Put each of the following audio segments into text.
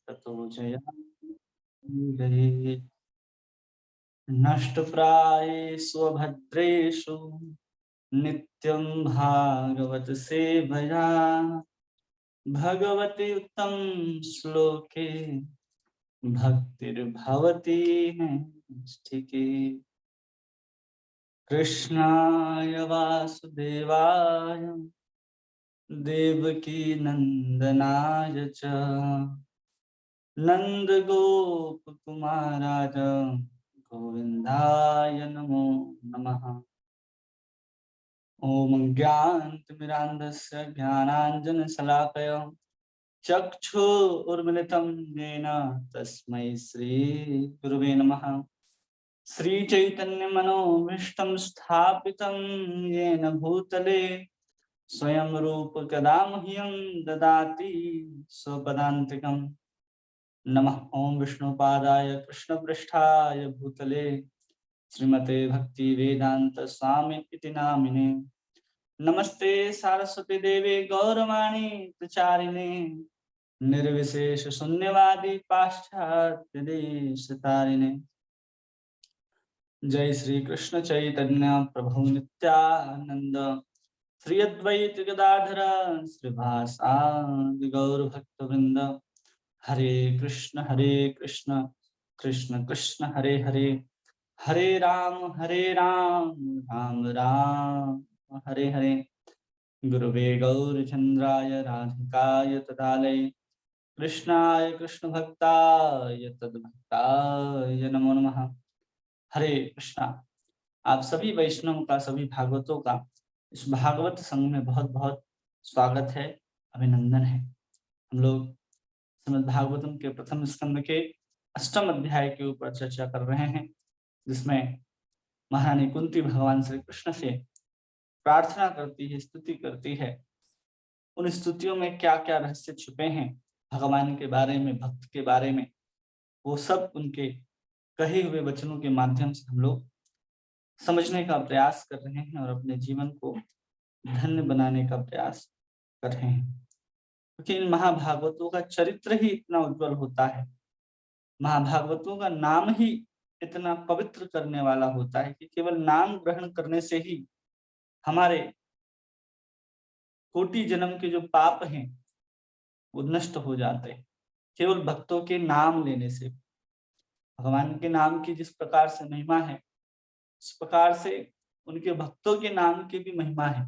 ततो जयाम्बरे। नष्टप्रायेषु अभद्रेषु नित्यं भागवत सेवया भगवति उत्तम श्लोके भक्तिर्भवति नैष्ठिके। कृष्णाय वासुदेवाय देवकी नंदनाय च नन्दगोपकुमाराय गोविन्दाय नमो नमः। ॐ ज्ञानतिमिरान्धस्य ज्ञानाञ्जनशलाकया चक्षुरुन्मिलितं येन तस्मै श्रीगुरुवे नमः। श्रीचैतन्यमनोभीष्टं स्थापितं येन भूतले स्वयं रूप कदा मह्यं ददाति स्वपदान्तिकम्। नमः ॐ विष्णुपादाय कृष्णपृष्ठाय भूतले श्रीमते भक्ति वेदांत स्वामी इति नामिने। नमस्ते सारस्वती देवे गौरवाणी प्रचारिणे निर्विशेष शून्यवादी पाश्चात्य देशतारिणे। जय श्री कृष्ण चैतन्य प्रभु नित्यानंद श्री अद्वैत गदाधर श्रीवासादि गौर भक्तवृंद। हरे कृष्ण कृष्ण कृष्ण हरे हरे, हरे राम राम राम हरे हरे। गुरुवे गौरचंद्राय राधिकाय तदालय कृष्णाय कृष्ण भक्ताय तद्भक्ताय नमो नमः। हरे कृष्णा। आप सभी वैष्णव का, सभी भागवतों का इस भागवत संघ में बहुत बहुत स्वागत है, अभिनंदन है। हम लोग श्रीमद् भागवतम के प्रथम स्कंद के अष्टम अध्याय के ऊपर चर्चा कर रहे हैं, जिसमें महारानी कुंती भगवान श्री कृष्ण से प्रार्थना करती है, स्तुति करती है। उन स्तुतियों में क्या क्या रहस्य छुपे हैं भगवान के बारे में, भक्त के बारे में, वो सब उनके कहे हुए वचनों के माध्यम से हम लोग समझने का प्रयास कर रहे हैं और अपने जीवन को धन्य बनाने का प्रयास कर रहे हैं। क्योंकि इन महाभागवतों का चरित्र ही इतना उज्जवल होता है, महाभागवतों का नाम ही इतना पवित्र करने वाला होता है कि केवल नाम ग्रहण करने से ही हमारे कोटि जन्म के जो पाप हैं वो नष्ट हो जाते हैं। केवल भक्तों के नाम लेने से, भगवान के नाम की जिस प्रकार से महिमा है, इस प्रकार से उनके भक्तों के नाम की भी महिमा है।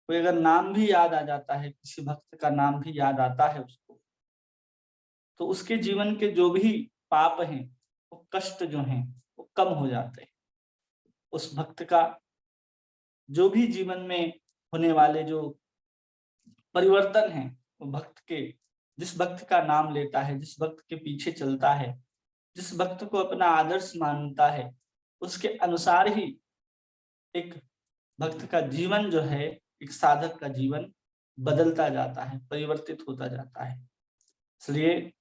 कोई अगर नाम भी याद आ जाता है, किसी भक्त का नाम भी याद आता है उसको, तो उसके जीवन के जो भी पाप हैं, वो कष्ट जो हैं, वो कम हो जाते हैं। उस भक्त का जो भी जीवन में होने वाले जो परिवर्तन है, वो भक्त के, जिस भक्त का नाम लेता है, जिस भक्त के पीछे चलता है, जिस भक्त को अपना आदर्श मानता है, उसके अनुसार ही एक भक्त का जीवन जो है, एक साधक का जीवन बदलता जाता है, परिवर्तित होता जाता है। इसलिए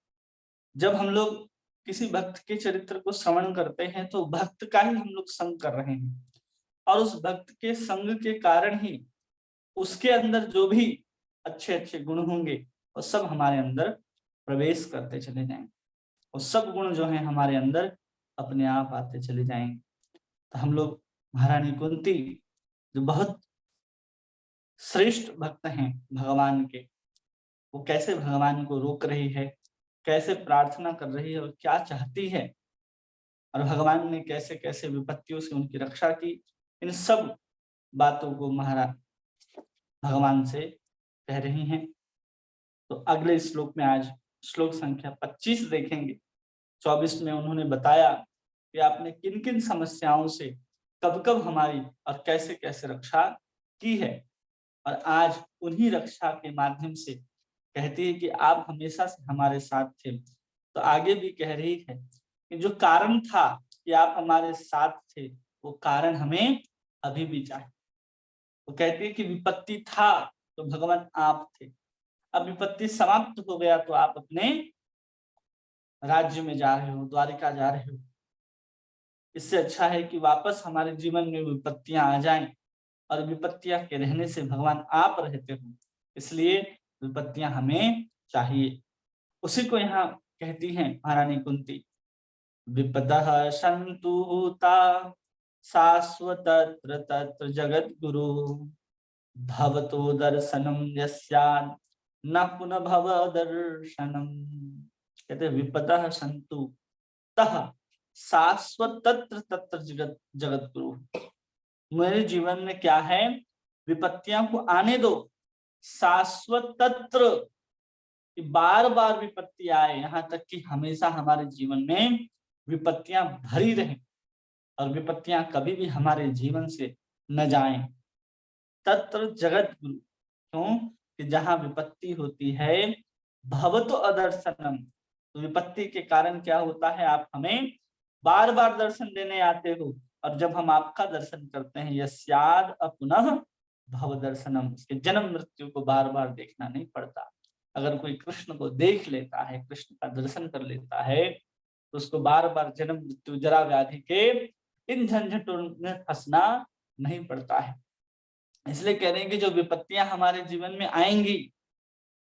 जब हम लोग किसी भक्त के चरित्र को श्रवण करते हैं तो भक्त का ही हम लोग संग कर रहे हैं, और उस भक्त के संग के कारण ही उसके अंदर जो भी अच्छे अच्छे गुण होंगे वो सब हमारे अंदर प्रवेश करते चले जाएंगे, वो सब गुण जो हैं हमारे अंदर अपने आप आते चले जाएंगे। तो हम लोग महारानी कुंती जो बहुत श्रेष्ठ भक्त हैं भगवान के, वो कैसे भगवान को रोक रही है, कैसे प्रार्थना कर रही है और क्या चाहती है, और भगवान ने कैसे कैसे विपत्तियों से उनकी रक्षा की, इन सब बातों को महाराज भगवान से कह रही हैं। तो अगले श्लोक में आज श्लोक संख्या 25 देखेंगे। 24 में उन्होंने बताया कि आपने किन किन समस्याओं से कब कब हमारी और कैसे कैसे रक्षा की है, और आज उन्हीं रक्षा के माध्यम से कहती है कि आप हमेशा से हमारे साथ थे। तो आगे भी कह रही है कि जो कारण था कि आप हमारे साथ थे, वो कारण हमें अभी भी चाहिए। वो कहती है कि विपत्ति था तो भगवान आप थे, अब विपत्ति समाप्त हो गया तो आप अपने राज्य में जा रहे हो, द्वारिका जा रहे हो। इससे अच्छा है कि वापस हमारे जीवन में विपत्तियां आ जाएं, और विपत्तियां के रहने से भगवान आप रहते हो, इसलिए विपत्तियां हमें चाहिए। उसी को यहाँ कहती हैं महारानी कुंती, विपदः सन्तु ता शाश्वतत्र तत्र जगद्गुरु भवतो दर्शनम यस्यान् न पुनः भव दर्शनम। कहते विपदः सन्तु तः शाश्वत तत्र तत्र जगत जगद्गुरु। मेरे जीवन में क्या है, विपत्तियां को आने दो, शाश्वत तत्र, बार बार विपत्ति आए, यहाँ तक कि हमेशा हमारे जीवन में विपत्तियां भरी रहें और विपत्तियां कभी भी हमारे जीवन से न जाएं। तत्र जगत गुरु, क्यों कि जहां विपत्ति होती है भवतो अदर्शनम, तो विपत्ति के कारण क्या होता है, आप हमें बार बार दर्शन देने आते हो, और जब हम आपका दर्शन करते हैं यस्याद अपुनः भव दर्शनम, उसके जन्म मृत्यु को बार बार देखना नहीं पड़ता। अगर कोई कृष्ण को देख लेता है, कृष्ण का दर्शन कर लेता है, तो उसको बार बार जन्म मृत्यु जरा व्याधि के इन झंझटों में फंसना नहीं पड़ता है। इसलिए कह रहे हैं कि जो विपत्तियां हमारे जीवन में आएंगी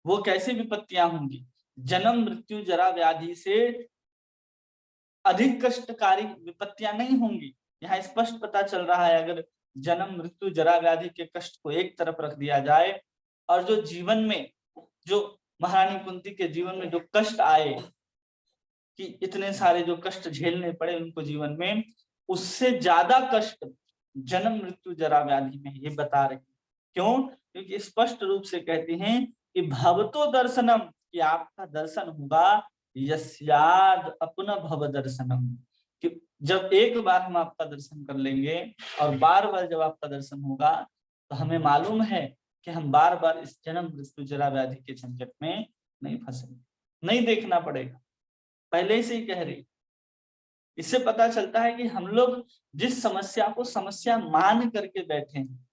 वो कैसी विपत्तियां होंगी, जन्म मृत्यु जरा व्याधि से अधिक कष्टकारी विपत्तियां नहीं होंगी। यहाँ स्पष्ट पता चल रहा है, अगर जन्म मृत्यु जरा व्याधि के कष्ट को एक तरफ रख दिया जाए, और जो जीवन में, जो महारानी कुंती के जीवन में जो कष्ट आए, कि इतने सारे जो कष्ट झेलने पड़े उनको जीवन में, उससे ज्यादा कष्ट जन्म मृत्यु जरा व्याधि में ये बता रही। क्यों? क्योंकि स्पष्ट रूप से कहती हैं कि भवतो दर्शनम, कि आपका दर्शन होगा, यस्याद अपना भव दर्शनम, कि जब एक बार हम आपका दर्शन कर लेंगे और बार बार जब आपका दर्शन होगा, तो हमें मालूम है कि हम बार बार इस जन्म मृत्यु जरा व्याधि के झंझट में नहीं फंसेंगे, नहीं देखना पड़ेगा। पहले से ही कह रही। इससे पता चलता है कि हम लोग जिस समस्या को समस्या मान करके बैठे हैं,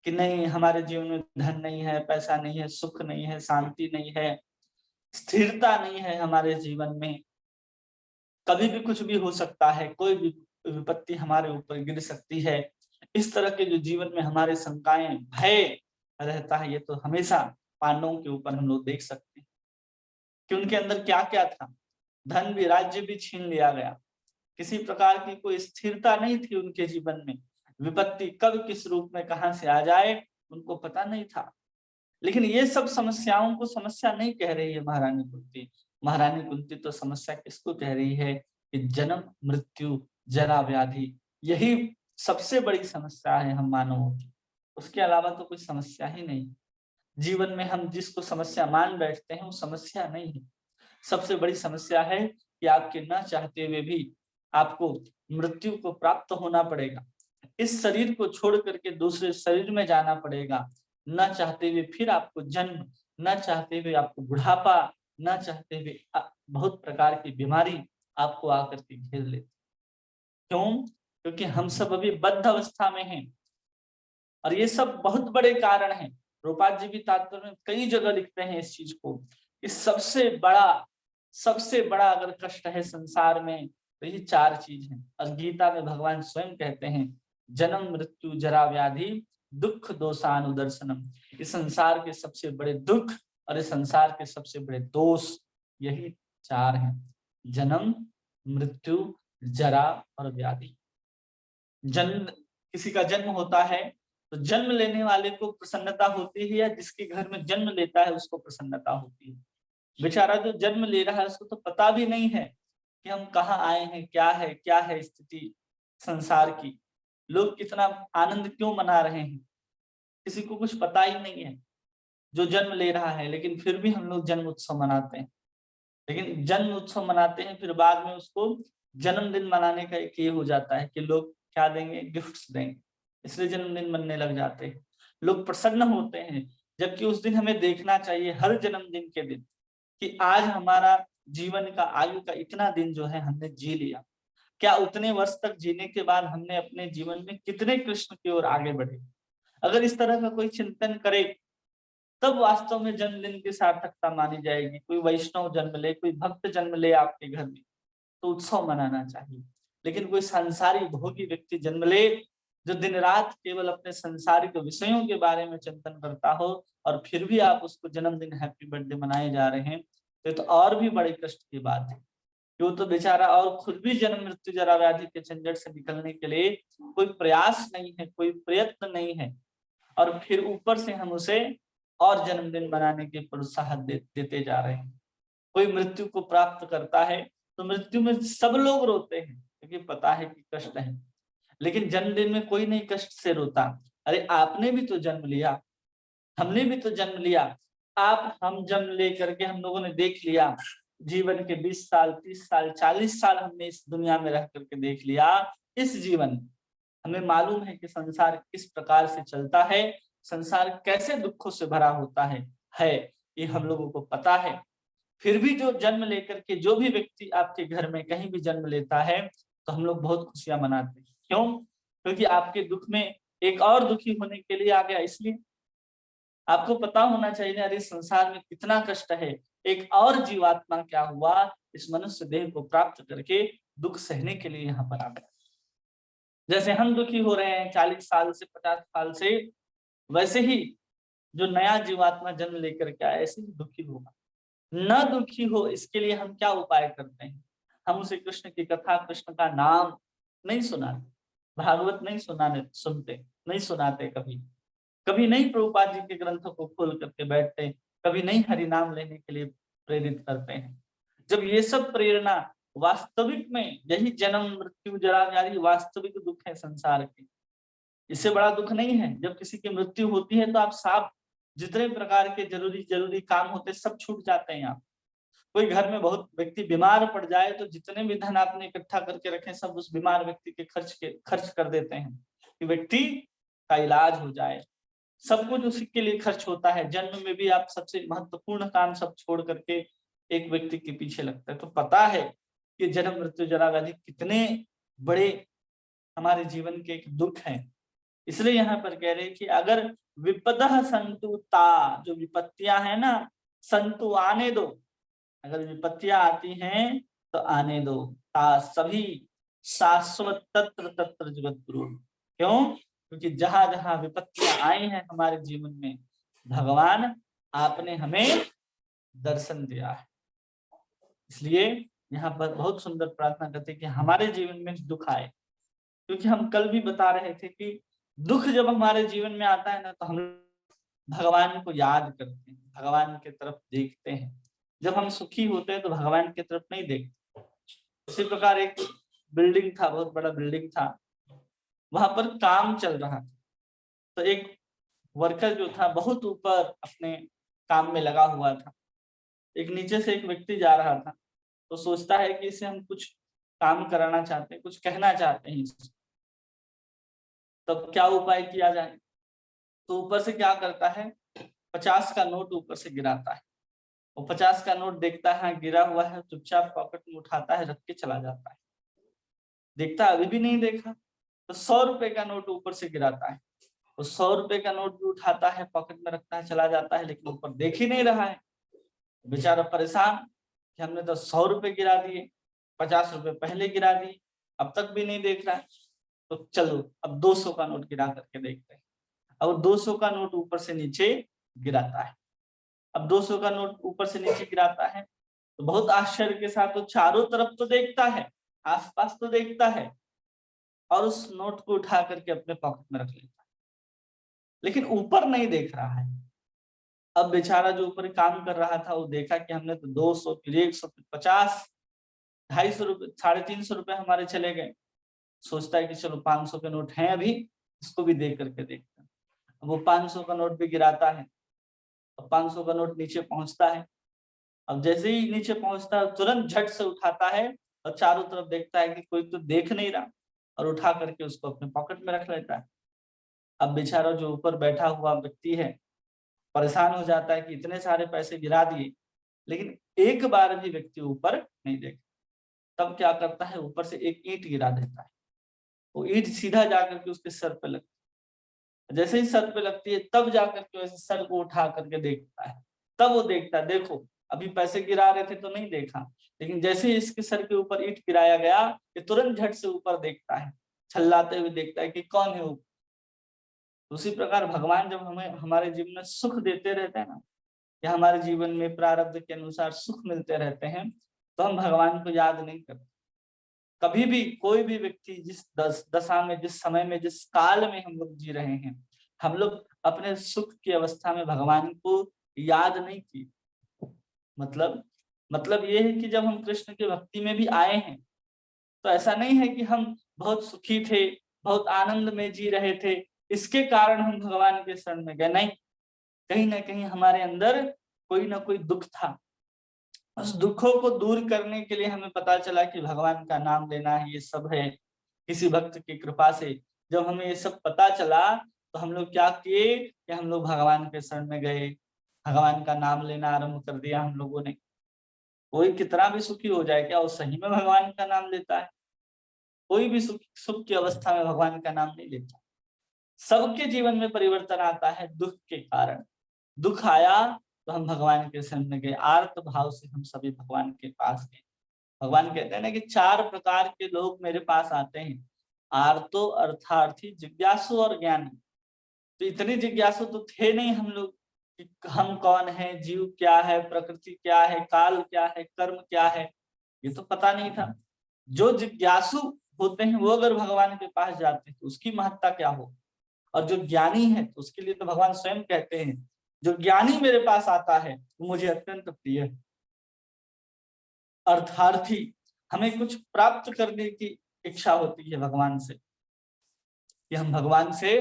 कि नहीं हमारे जीवन में धन नहीं है, पैसा नहीं है, सुख नहीं है, शांति नहीं है, स्थिरता नहीं है हमारे जीवन में, कभी भी कुछ भी हो सकता है, कोई भी विपत्ति हमारे ऊपर गिर सकती है, इस तरह के जो जीवन में हमारे शंकाएं, भय रहता है, ये तो हमेशा पांडवों के ऊपर हम लोग देख सकते हैं कि उनके अंदर क्या क्या था। धन भी, राज्य भी छीन लिया गया, किसी प्रकार की कोई स्थिरता नहीं थी उनके जीवन में, विपत्ति कब किस रूप में कहां से आ जाए उनको पता नहीं था। लेकिन ये सब समस्याओं को समस्या नहीं कह रही है महारानी कुंती। महारानी कुंती तो समस्या किसको कह रही है कि जन्म मृत्यु जरा व्याधि, यही सबसे बड़ी समस्या है हम मानवों की, उसके अलावा तो कोई समस्या ही नहीं। जीवन में हम जिसको समस्या मान बैठते हैं वो समस्या नहीं है। सबसे बड़ी समस्या है कि आपके न चाहते हुए भी आपको मृत्यु को प्राप्त होना पड़ेगा, इस शरीर को छोड़ करके दूसरे शरीर में जाना पड़ेगा, न चाहते हुए फिर आपको जन्म, न चाहते हुए आपको बुढ़ापा, न चाहते हुए बहुत प्रकार की बीमारी आपको आकर के घेर लेती। क्यों? क्योंकि हम सब अभी बद्ध अवस्था में हैं, और ये सब बहुत बड़े कारण हैं। रूपाल जी भी तात्पर्य में कई जगह लिखते हैं इस चीज को, कि सबसे बड़ा अगर कष्ट है संसार में तो ये चार चीज हैं। और गीता में भगवान स्वयं कहते हैं, जन्म मृत्यु जरा व्याधि दुख दोषानुदर्शनम, इस संसार के सबसे बड़े दुख और इस संसार के सबसे बड़े दोष यही चार हैं, जन्म मृत्यु जरा और व्याधि। जन्म, किसी का जन्म होता है तो जन्म लेने वाले को प्रसन्नता होती है, या जिसके घर में जन्म लेता है उसको प्रसन्नता होती है। बेचारा जो जन्म ले रहा है उसको तो पता भी नहीं है कि हम कहाँ आए हैं, क्या है स्थिति संसार की, लोग कितना आनंद क्यों मना रहे हैं, किसी को कुछ पता ही नहीं है जो जन्म ले रहा है। लेकिन फिर भी हम लोग जन्म उत्सव मनाते हैं, लेकिन जन्म उत्सव मनाते हैं फिर बाद में उसको जन्मदिन मनाने का एक ये हो जाता है कि लोग क्या देंगे, गिफ्ट्स देंगे, इसलिए जन्मदिन मनने लग जाते हैं, लोग प्रसन्न होते हैं। जबकि उस दिन हमें देखना चाहिए हर जन्मदिन के दिन कि आज हमारा जीवन का आयु का इतना दिन जो है हमने जी लिया, क्या उतने वर्ष तक जीने के बाद हमने अपने जीवन में कितने कृष्ण की ओर आगे बढ़े। अगर इस तरह का कोई चिंतन करे तब वास्तव में जन्मदिन की सार्थकता मानी जाएगी। कोई वैष्णव जन्म ले, कोई भक्त जन्म ले आपके घर में तो उत्सव मनाना चाहिए। लेकिन कोई संसारी भोगी व्यक्ति जन्म ले जो दिन रात केवल अपने संसारिक विषयों के बारे में चिंतन करता हो, और फिर भी आप उसको जन्मदिन हैप्पी बर्थडे मनाए जा रहे हैं, तो ये तो और भी बड़े कष्ट की बात है कि वो तो बेचारा और खुद भी जन्म मृत्यु जरा व्याधि के झंझट से निकलने के लिए कोई प्रयास नहीं है, कोई प्रयत्न नहीं है, और फिर ऊपर से हम उसे और जन्मदिन बनाने के प्रोत्साहन देते जा रहे हैं। कोई मृत्यु को प्राप्त करता है तो मृत्यु में सब लोग रोते हैं क्योंकि पता है कि कष्ट है, लेकिन जन्मदिन में कोई नहीं कष्ट से रोता। अरे आपने भी तो जन्म लिया, हमने भी तो जन्म लिया। आप हम जन्म लेकर के हम लोगों ने देख लिया, जीवन के 20 साल 30 साल 40 साल हमने इस दुनिया में रह करके देख लिया। इस जीवन हमें मालूम है कि संसार किस प्रकार से चलता है, संसार कैसे दुखों से भरा होता है ये हम लोगों को पता है। फिर भी जो जन्म लेकर के जो भी व्यक्ति आपके घर में कहीं भी जन्म लेता है तो हम लोग बहुत खुशियां मनाते हैं। क्यों? क्योंकि आपके दुख में एक और दुखी होने के लिए आ गया। इसलिए आपको पता होना चाहिए अरे संसार में कितना कष्ट है, एक और जीवात्मा क्या हुआ इस मनुष्य देह को प्राप्त करके दुख सहने के लिए यहाँ पर आ गया। जैसे हम दुखी हो रहे हैं 40 साल से 50 साल से, वैसे ही जो नया जीवात्मा जन्म लेकर के आया ऐसे ही दुखी होगा। न दुखी हो इसके लिए हम क्या उपाय करते हैं? हम उसे कृष्ण की कथा, कृष्ण का नाम नहीं सुनाते, भागवत नहीं सुनते, नहीं सुनाते, कभी नहीं प्रभुपाद जी के ग्रंथों को खोल करके बैठते, कभी नहीं हरि नाम लेने के लिए प्रेरित करते हैं। जब ये सब प्रेरणा वास्तविक में यही जन्म मृत्यु जरा व्याधि वास्तविक दुख है संसार के, इससे बड़ा दुख नहीं है। जब किसी की मृत्यु होती है तो आप साफ जितने प्रकार के जरूरी काम होते सब छूट जाते हैं। आप कोई घर में बहुत व्यक्ति बीमार पड़ जाए तो जितने भी धन आपने इकट्ठा करके रखे सब उस बीमार व्यक्ति के खर्च कर देते हैं कि व्यक्ति का इलाज हो जाए। सब कुछ उसी के लिए खर्च होता है। जन्म में भी आप सबसे महत्वपूर्ण काम सब छोड़ करके एक व्यक्ति के पीछे लगता है। तो पता है कि जन्म मृत्यु जरा व्याधि कितने बड़े हमारे जीवन के एक दुख हैं। इसलिए यहाँ पर कह रहे कि अगर विपदः संतु ता, जो विपत्तियां है ना, संतु आने दो, अगर विपत्तियां आती हैं तो आने दो, ता सभी शाश्वत तत्र तत्र जगत गुरु। क्यों? क्योंकि जहां जहां विपत्तियां आई हैं हमारे जीवन में, भगवान आपने हमें दर्शन दिया है। इसलिए यहाँ पर बहुत सुंदर प्रार्थना करते हैं कि हमारे जीवन में दुख आए, क्योंकि हम कल भी बता रहे थे कि दुख जब हमारे जीवन में आता है ना तो हम भगवान को याद करते हैं, भगवान की तरफ देखते हैं। जब हम सुखी होते हैं तो भगवान की तरफ नहीं देखते। इसी प्रकार एक बिल्डिंग था, बहुत बड़ा बिल्डिंग था, वहां पर काम चल रहा था। तो एक वर्कर जो था बहुत ऊपर अपने काम में लगा हुआ था। एक नीचे से एक व्यक्ति जा रहा था तो सोचता है कि इसे हम कुछ काम कराना चाहते हैं, कुछ कहना चाहते हैं इससे, तब क्या उपाय किया जाए? तो ऊपर से क्या करता है, 50 का नोट ऊपर से गिराता है। वो 50 का नोट देखता है गिरा हुआ है, चुपचाप पॉकेट में उठाता है, रख के चला जाता है। देखता अभी भी नहीं देखा तो 100 रुपए का नोट ऊपर से गिराता है। वो 100 रुपए का नोट भी उठाता है, पॉकेट में रखता है, चला जाता है, लेकिन ऊपर देख ही नहीं रहा है। बेचारा परेशान कि हमने तो 100 रुपए गिरा दिए, 50 रुपए पहले गिरा दिए, अब तक भी नहीं देख रहा है। तो चलो अब 200 का नोट गिरा करके देखते हैं। अब 200 का नोट ऊपर से नीचे गिराता है। अब 200 का नोट ऊपर से नीचे गिराता है तो बहुत आश्चर्य के साथ वो चारों तरफ तो देखता है, आसपास तो देखता है, और उस नोट को उठा करके अपने पॉकेट में रख लेता है, लेकिन ऊपर नहीं देख रहा है। अब बेचारा जो ऊपर काम कर रहा था वो देखा कि हमने तो 200 फिर 100 फिर 50, 250 रुपए 350 रुपए हमारे चले गए। सोचता है कि चलो 500 के नोट हैं अभी, इसको भी देख करके देखता है। अब वो 500 का नोट भी गिराता है, अब 500 का नोट नीचे पहुंचता है। अब जैसे ही नीचे पहुंचता है तुरंत झट से उठाता है और चारों तरफ देखता है कि कोई तो देख नहीं रहा, और उठा करके उसको अपने पॉकेट में रख लेता है। अब बेचारा जो ऊपर बैठा हुआ व्यक्ति है परेशान हो जाता है कि इतने सारे पैसे गिरा दिए, लेकिन एक बार भी व्यक्ति ऊपर नहीं देखता। तब क्या करता है, ऊपर से एक ईंट गिरा देता है। वो ईंट सीधा जाकर के उसके सर पे लगती है। जैसे ही सर पे लगती है तब जाकर के वैसे सर को उठा करके देखता है। तब वो देखता है, देखो अभी पैसे गिरा रहे थे तो नहीं देखा, लेकिन जैसे ही इसके सर के ऊपर ईंट गिराया गया ये तुरंत झट से ऊपर देखता है, छल्लाते हुए देखता है कि कौन है ऊपर। उसी प्रकार भगवान जब हमें हमारे जीवन में सुख देते रहते हैं ना, या हमारे जीवन में प्रारब्ध के अनुसार सुख मिलते रहते हैं, तो हम भगवान को याद नहीं करते। कभी भी कोई भी व्यक्ति जिस दशा में, जिस समय में, जिस काल में हम लोग जी रहे हैं, हम लोग अपने सुख की अवस्था में भगवान को याद नहीं की। मतलब ये है कि जब हम कृष्ण की भक्ति में भी आए हैं, तो ऐसा नहीं है कि हम बहुत सुखी थे, बहुत आनंद में जी रहे थे, इसके कारण हम भगवान के शरण में गए। नहीं, कहीं ना कहीं हमारे अंदर कोई ना कोई दुख था। उस दुखों को दूर करने के लिए हमें पता चला कि भगवान का नाम लेना है, ये सब है। किसी भक्त की कृपा से जब हमें ये सब पता चला, तो हम लोग क्या किए कि हम लोग भगवान के शरण में गए, भगवान का नाम लेना आरंभ कर दिया हम लोगों ने। कोई कितना भी सुखी हो जाए, क्या वो सही में भगवान का नाम लेता है? कोई भी सुख की अवस्था में भगवान का नाम नहीं लेता। सबके जीवन में परिवर्तन आता है दुख के कारण। दुख आया तो हम भगवान के शरण में गए, आर्त भाव से हम सभी भगवान के पास गए। भगवान कहते हैं ना कि 4 प्रकार के लोग मेरे पास आते हैं, आर्तो, अर्थार्थी, जिज्ञासु और ज्ञानी। तो इतने जिज्ञासु तो थे नहीं हम लोग कि हम कौन है, जीव क्या है, प्रकृति क्या है, काल क्या है, कर्म क्या है, ये तो पता नहीं था। जो जिज्ञासु होते हैं वो अगर भगवान के पास जाते हैं तो उसकी महत्ता क्या हो, और जो ज्ञानी है तो उसके लिए तो भगवान स्वयं कहते हैं, जो ज्ञानी मेरे पास आता है वो मुझे अत्यंत प्रिय है। अर्थार्थी, हमें कुछ प्राप्त करने की इच्छा होती है भगवान से, कि हम भगवान से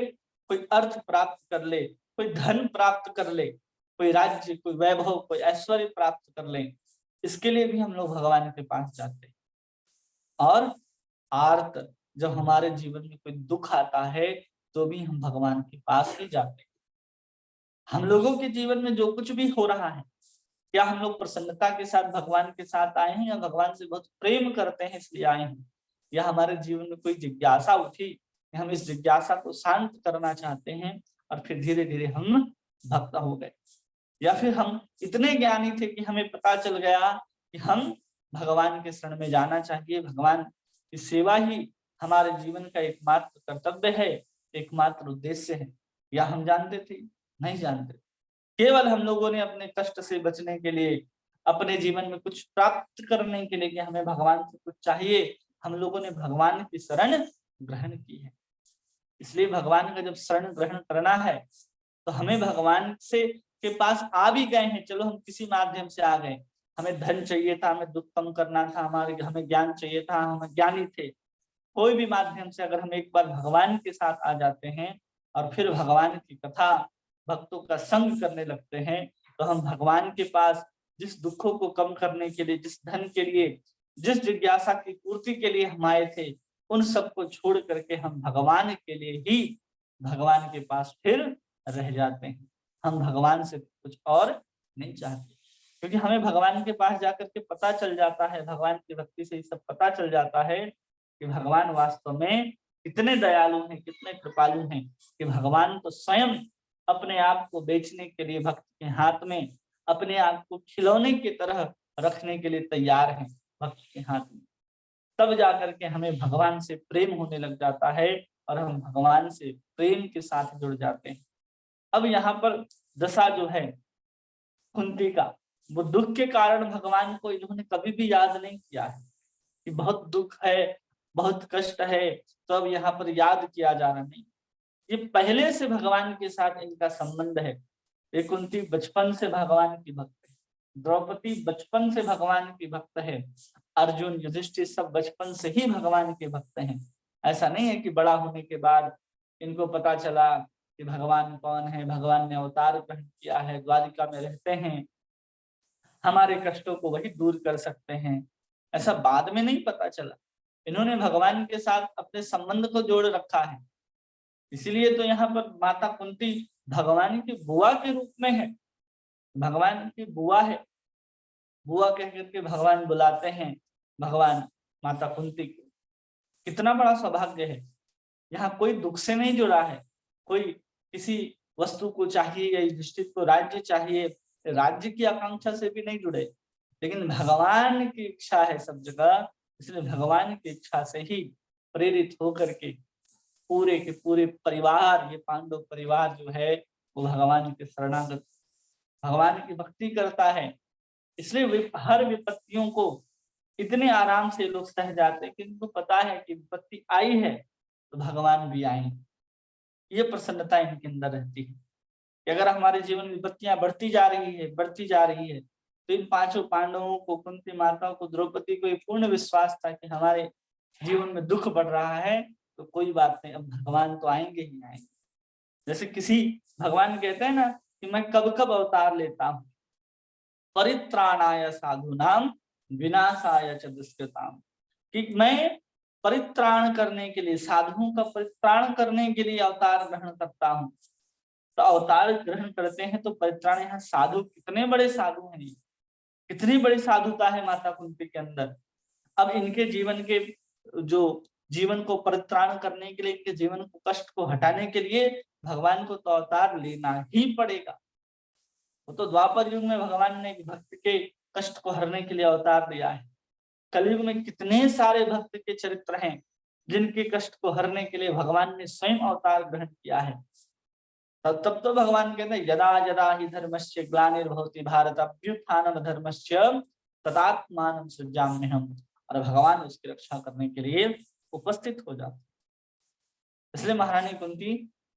कोई अर्थ प्राप्त कर ले, कोई धन प्राप्त कर ले, कोई राज्य, कोई वैभव, कोई ऐश्वर्य प्राप्त कर ले, इसके लिए भी हम लोग भगवान के पास जाते हैं। और आर्त, जब हमारे जीवन में कोई दुख आता है तो भी हम भगवान के पास ही जाते हैं। हम लोगों के जीवन में जो कुछ भी हो रहा है, क्या हम लोग प्रसन्नता के साथ भगवान के साथ आए हैं, या भगवान से बहुत प्रेम करते हैं इसलिए आए हैं, या हमारे जीवन में कोई जिज्ञासा उठी, हम इस जिज्ञासा को शांत करना चाहते हैं और फिर धीरे धीरे हम भक्त हो गए, या फिर हम इतने ज्ञानी थे कि हमें पता चल गया कि हम भगवान के शरण में जाना चाहिए, भगवान की सेवा ही हमारे जीवन का एकमात्र कर्तव्य है, एकमात्र उद्देश्य है। या हम जानते थे? नहीं जानते। केवल हम लोगों ने अपने कष्ट से बचने के लिए, अपने जीवन में कुछ प्राप्त करने के लिए कि हमें भगवान से कुछ चाहिए, हम लोगों ने भगवान की शरण ग्रहण की है। इसलिए भगवान का जब शरण ग्रहण करना है तो हमें भगवान से के पास आ भी गए हैं, चलो हम किसी माध्यम से आ गए, हमें धन चाहिए था, हमें दुख कम करना था, हमें ज्ञान चाहिए था, हम ज्ञानी थे, कोई भी माध्यम से अगर हम एक बार भगवान के साथ आ जाते हैं और फिर भगवान की कथा, भक्तों का संग करने लगते हैं, तो हम भगवान के पास जिस दुखों को कम करने के लिए, जिस धन के लिए, जिस जिज्ञासा की पूर्ति के लिए हम आए थे, उन सबको छोड़ करके हम भगवान के लिए ही भगवान के पास फिर रह जाते हैं। हम भगवान से कुछ और नहीं चाहते, क्योंकि हमें भगवान के पास जाकर के पता चल जाता है, भगवान की भक्ति से ये सब पता चल जाता है कि भगवान वास्तव में कितने दयालु हैं, कितने कृपालु हैं, कि भगवान तो स्वयं अपने आप को बेचने के लिए भक्त के हाथ में, अपने आप को खिलौने की तरह रखने के लिए तैयार हैं भक्त के हाथ में। तब जाकर के हमें भगवान से प्रेम होने लग जाता है और हम भगवान से प्रेम के साथ जुड़ जाते हैं। अब यहाँ पर दशा जो है कुंती का, वो दुख के कारण भगवान को इन्होंने कभी भी याद नहीं किया है, कि बहुत दुख है, बहुत कष्ट है, तो अब यहाँ पर याद किया जा रहा नहीं। ये पहले से भगवान के साथ इनका संबंध है। ये कुंती बचपन से भगवान की भक्त है, द्रौपदी बचपन से भगवान की भक्त है, अर्जुन, युधिष्ठिर सब बचपन से ही भगवान के भक्त हैं। ऐसा नहीं है कि बड़ा होने के बाद इनको पता चला कि भगवान कौन है, भगवान ने अवतार ग्रहण किया है, द्वारिका में रहते हैं, हमारे कष्टों को वही दूर कर सकते हैं, ऐसा बाद में नहीं पता चला। इन्होंने भगवान के साथ अपने संबंध को जोड़ रखा है। इसीलिए तो यहाँ पर माता कुंती भगवान की बुआ के रूप में है, भगवान की बुआ है, बुआ कह करके भगवान बुलाते हैं भगवान माता कुंती को। कितना बड़ा सौभाग्य है। यहाँ कोई दुख से नहीं जुड़ा है, कोई किसी वस्तु को चाहिए या युधिष्ठिर को राज्य चाहिए, राज्य की आकांक्षा से भी नहीं जुड़े, लेकिन भगवान की इच्छा है सब जगह, इसलिए भगवान की इच्छा से ही प्रेरित होकर के पूरे के पूरे परिवार, ये पांडव परिवार जो है वो भगवान के शरणागत, भगवान की भक्ति करता है, इसलिए हर विपत्तियों को इतने आराम से लोग सह जाते हैं कि उनको पता है कि विपत्ति आई है तो भगवान भी आएंगे। ये प्रसन्नता इनके अंदर रहती है कि अगर हमारे जीवन में विपत्तियां बढ़ती जा रही है, तो इन पांचों पांडवों को, कुंती माता को, द्रौपदी को ये पूर्ण विश्वास था कि हमारे जीवन में दुख बढ़ रहा है तो कोई बात नहीं, अब भगवान तो आएंगे ही आएंगे। जैसे किसी भगवान कहते हैं ना कि मैं कब कब अवतार लेता हूँ, परित्राणाय साधूनाम विनाशाय च दुष्कृताम, कि मैं परित्राण करने के लिए, साधुओं का परित्राण करने के लिए अवतार ग्रहण करता हूँ। तो अवतार ग्रहण करते हैं तो परित्राण, यहाँ साधु कितने बड़े साधु हैं, कितनी बड़ी साधुता है माता कुंती के अंदर। अब इनके जीवन के जो जीवन को परित्राण करने के लिए, इनके जीवन को, कष्ट को हटाने के लिए भगवान को तो अवतार लेना ही पड़ेगा। वो तो द्वापर युग में भगवान ने भक्त के कष्ट को हरने के लिए अवतार लिया है। कलयुग में कितने सारे भक्त के चरित्र हैं जिनके कष्ट को हरने के लिए भगवान ने स्वयं अवतार ग्रहण किया है। तब तो भगवान कहते हैं यदा यदा ही धर्मस्य ग्लानिर्भवति भारत अभ्युत्थानम धर्मस्य तदात्मानं सृजाम्यहम्, और भगवान उसकी रक्षा करने के लिए उपस्थित हो जाते। इसलिए महारानी कुंती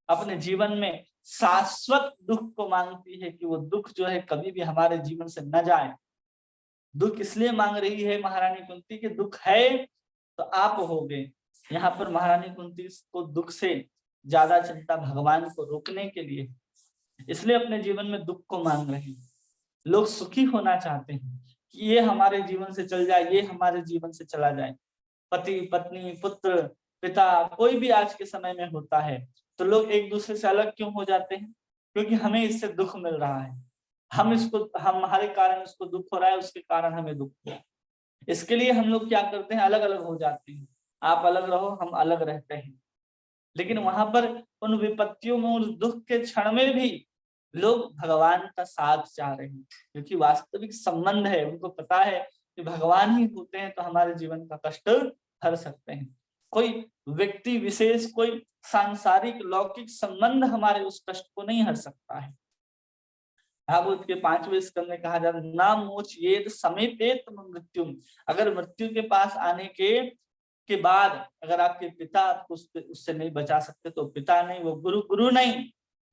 अपने जीवन में शाश्वत दुख को मांगती है कि वो दुख जो है कभी भी हमारे जीवन से न जाए। दुख इसलिए मांग रही है महारानी कुंती कि दुख है तो आप होगे। यहाँ पर महारानी कुंती को दुख से ज्यादा चिंता भगवान को रोकने के लिए, इसलिए अपने जीवन में दुख को मांग रहे हैं। लोग सुखी होना चाहते हैं कि ये हमारे जीवन से चल जाए, ये हमारे जीवन से चला जाए। पति पत्नी पुत्र पिता कोई भी आज के समय में होता है तो लोग एक दूसरे से अलग क्यों हो जाते हैं? क्योंकि हमें इससे दुख मिल रहा है, हमारे कारण उसको दुख हो रहा है, उसके कारण हमें दुख हो रहा है। इसके लिए हम लोग क्या करते हैं, अलग अलग हो जाते हैं। आप अलग रहो, हम अलग रहते हैं। लेकिन वहां पर उन विपत्तियों में, उस दुख के क्षण में भी लोग भगवान का साथ चाह रहे हैं, क्योंकि वास्तविक संबंध है। उनको पता है कि भगवान ही होते हैं तो हमारे जीवन का कष्ट हर सकते हैं। कोई व्यक्ति विशेष, कोई सांसारिक लौकिक संबंध हमारे उस कष्ट को नहीं हर सकता है। भागवत के 5वें स्कंद में कहा जाता है ना मोचयेत समीपेत मृत्युम, अगर मृत्यु के पास आने के बाद अगर आपके पिता आपको उससे नहीं बचा सकते तो पिता नहीं, वो गुरु नहीं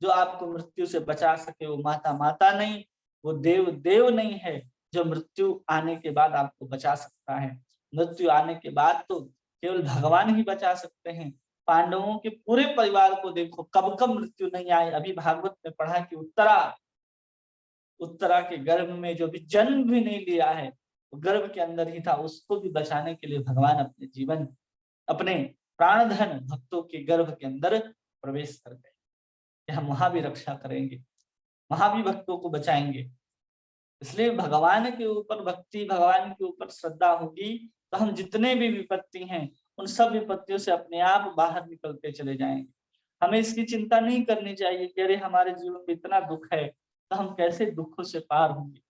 जो आपको मृत्यु से बचा सके, वो माता नहीं, वो देव नहीं है जो मृत्यु आने के बाद आपको बचा सकता है। मृत्यु आने के बाद तो केवल भगवान ही बचा सकते हैं। पांडवों के पूरे परिवार को देखो, कब कब मृत्यु नहीं आई। अभी भागवत में पढ़ा कि उत्तरा के गर्भ में जो भी जन्म भी नहीं लिया है, गर्भ के अंदर ही था, उसको भी बचाने के लिए भगवान अपने प्राण धन भक्तों के गर्भ के अंदर प्रवेश कर गए कि हम वहां भी रक्षा करेंगे, वहां भी भक्तों को बचाएंगे। इसलिए भगवान के ऊपर भक्ति, भगवान के ऊपर श्रद्धा होगी तो हम जितने भी विपत्ति हैं उन सब विपत्तियों से अपने आप बाहर निकलते चले जाएंगे। हमें इसकी चिंता नहीं करनी चाहिए कि अरे हमारे जीवन में इतना दुख है तो हम कैसे दुखों से पार होंगे।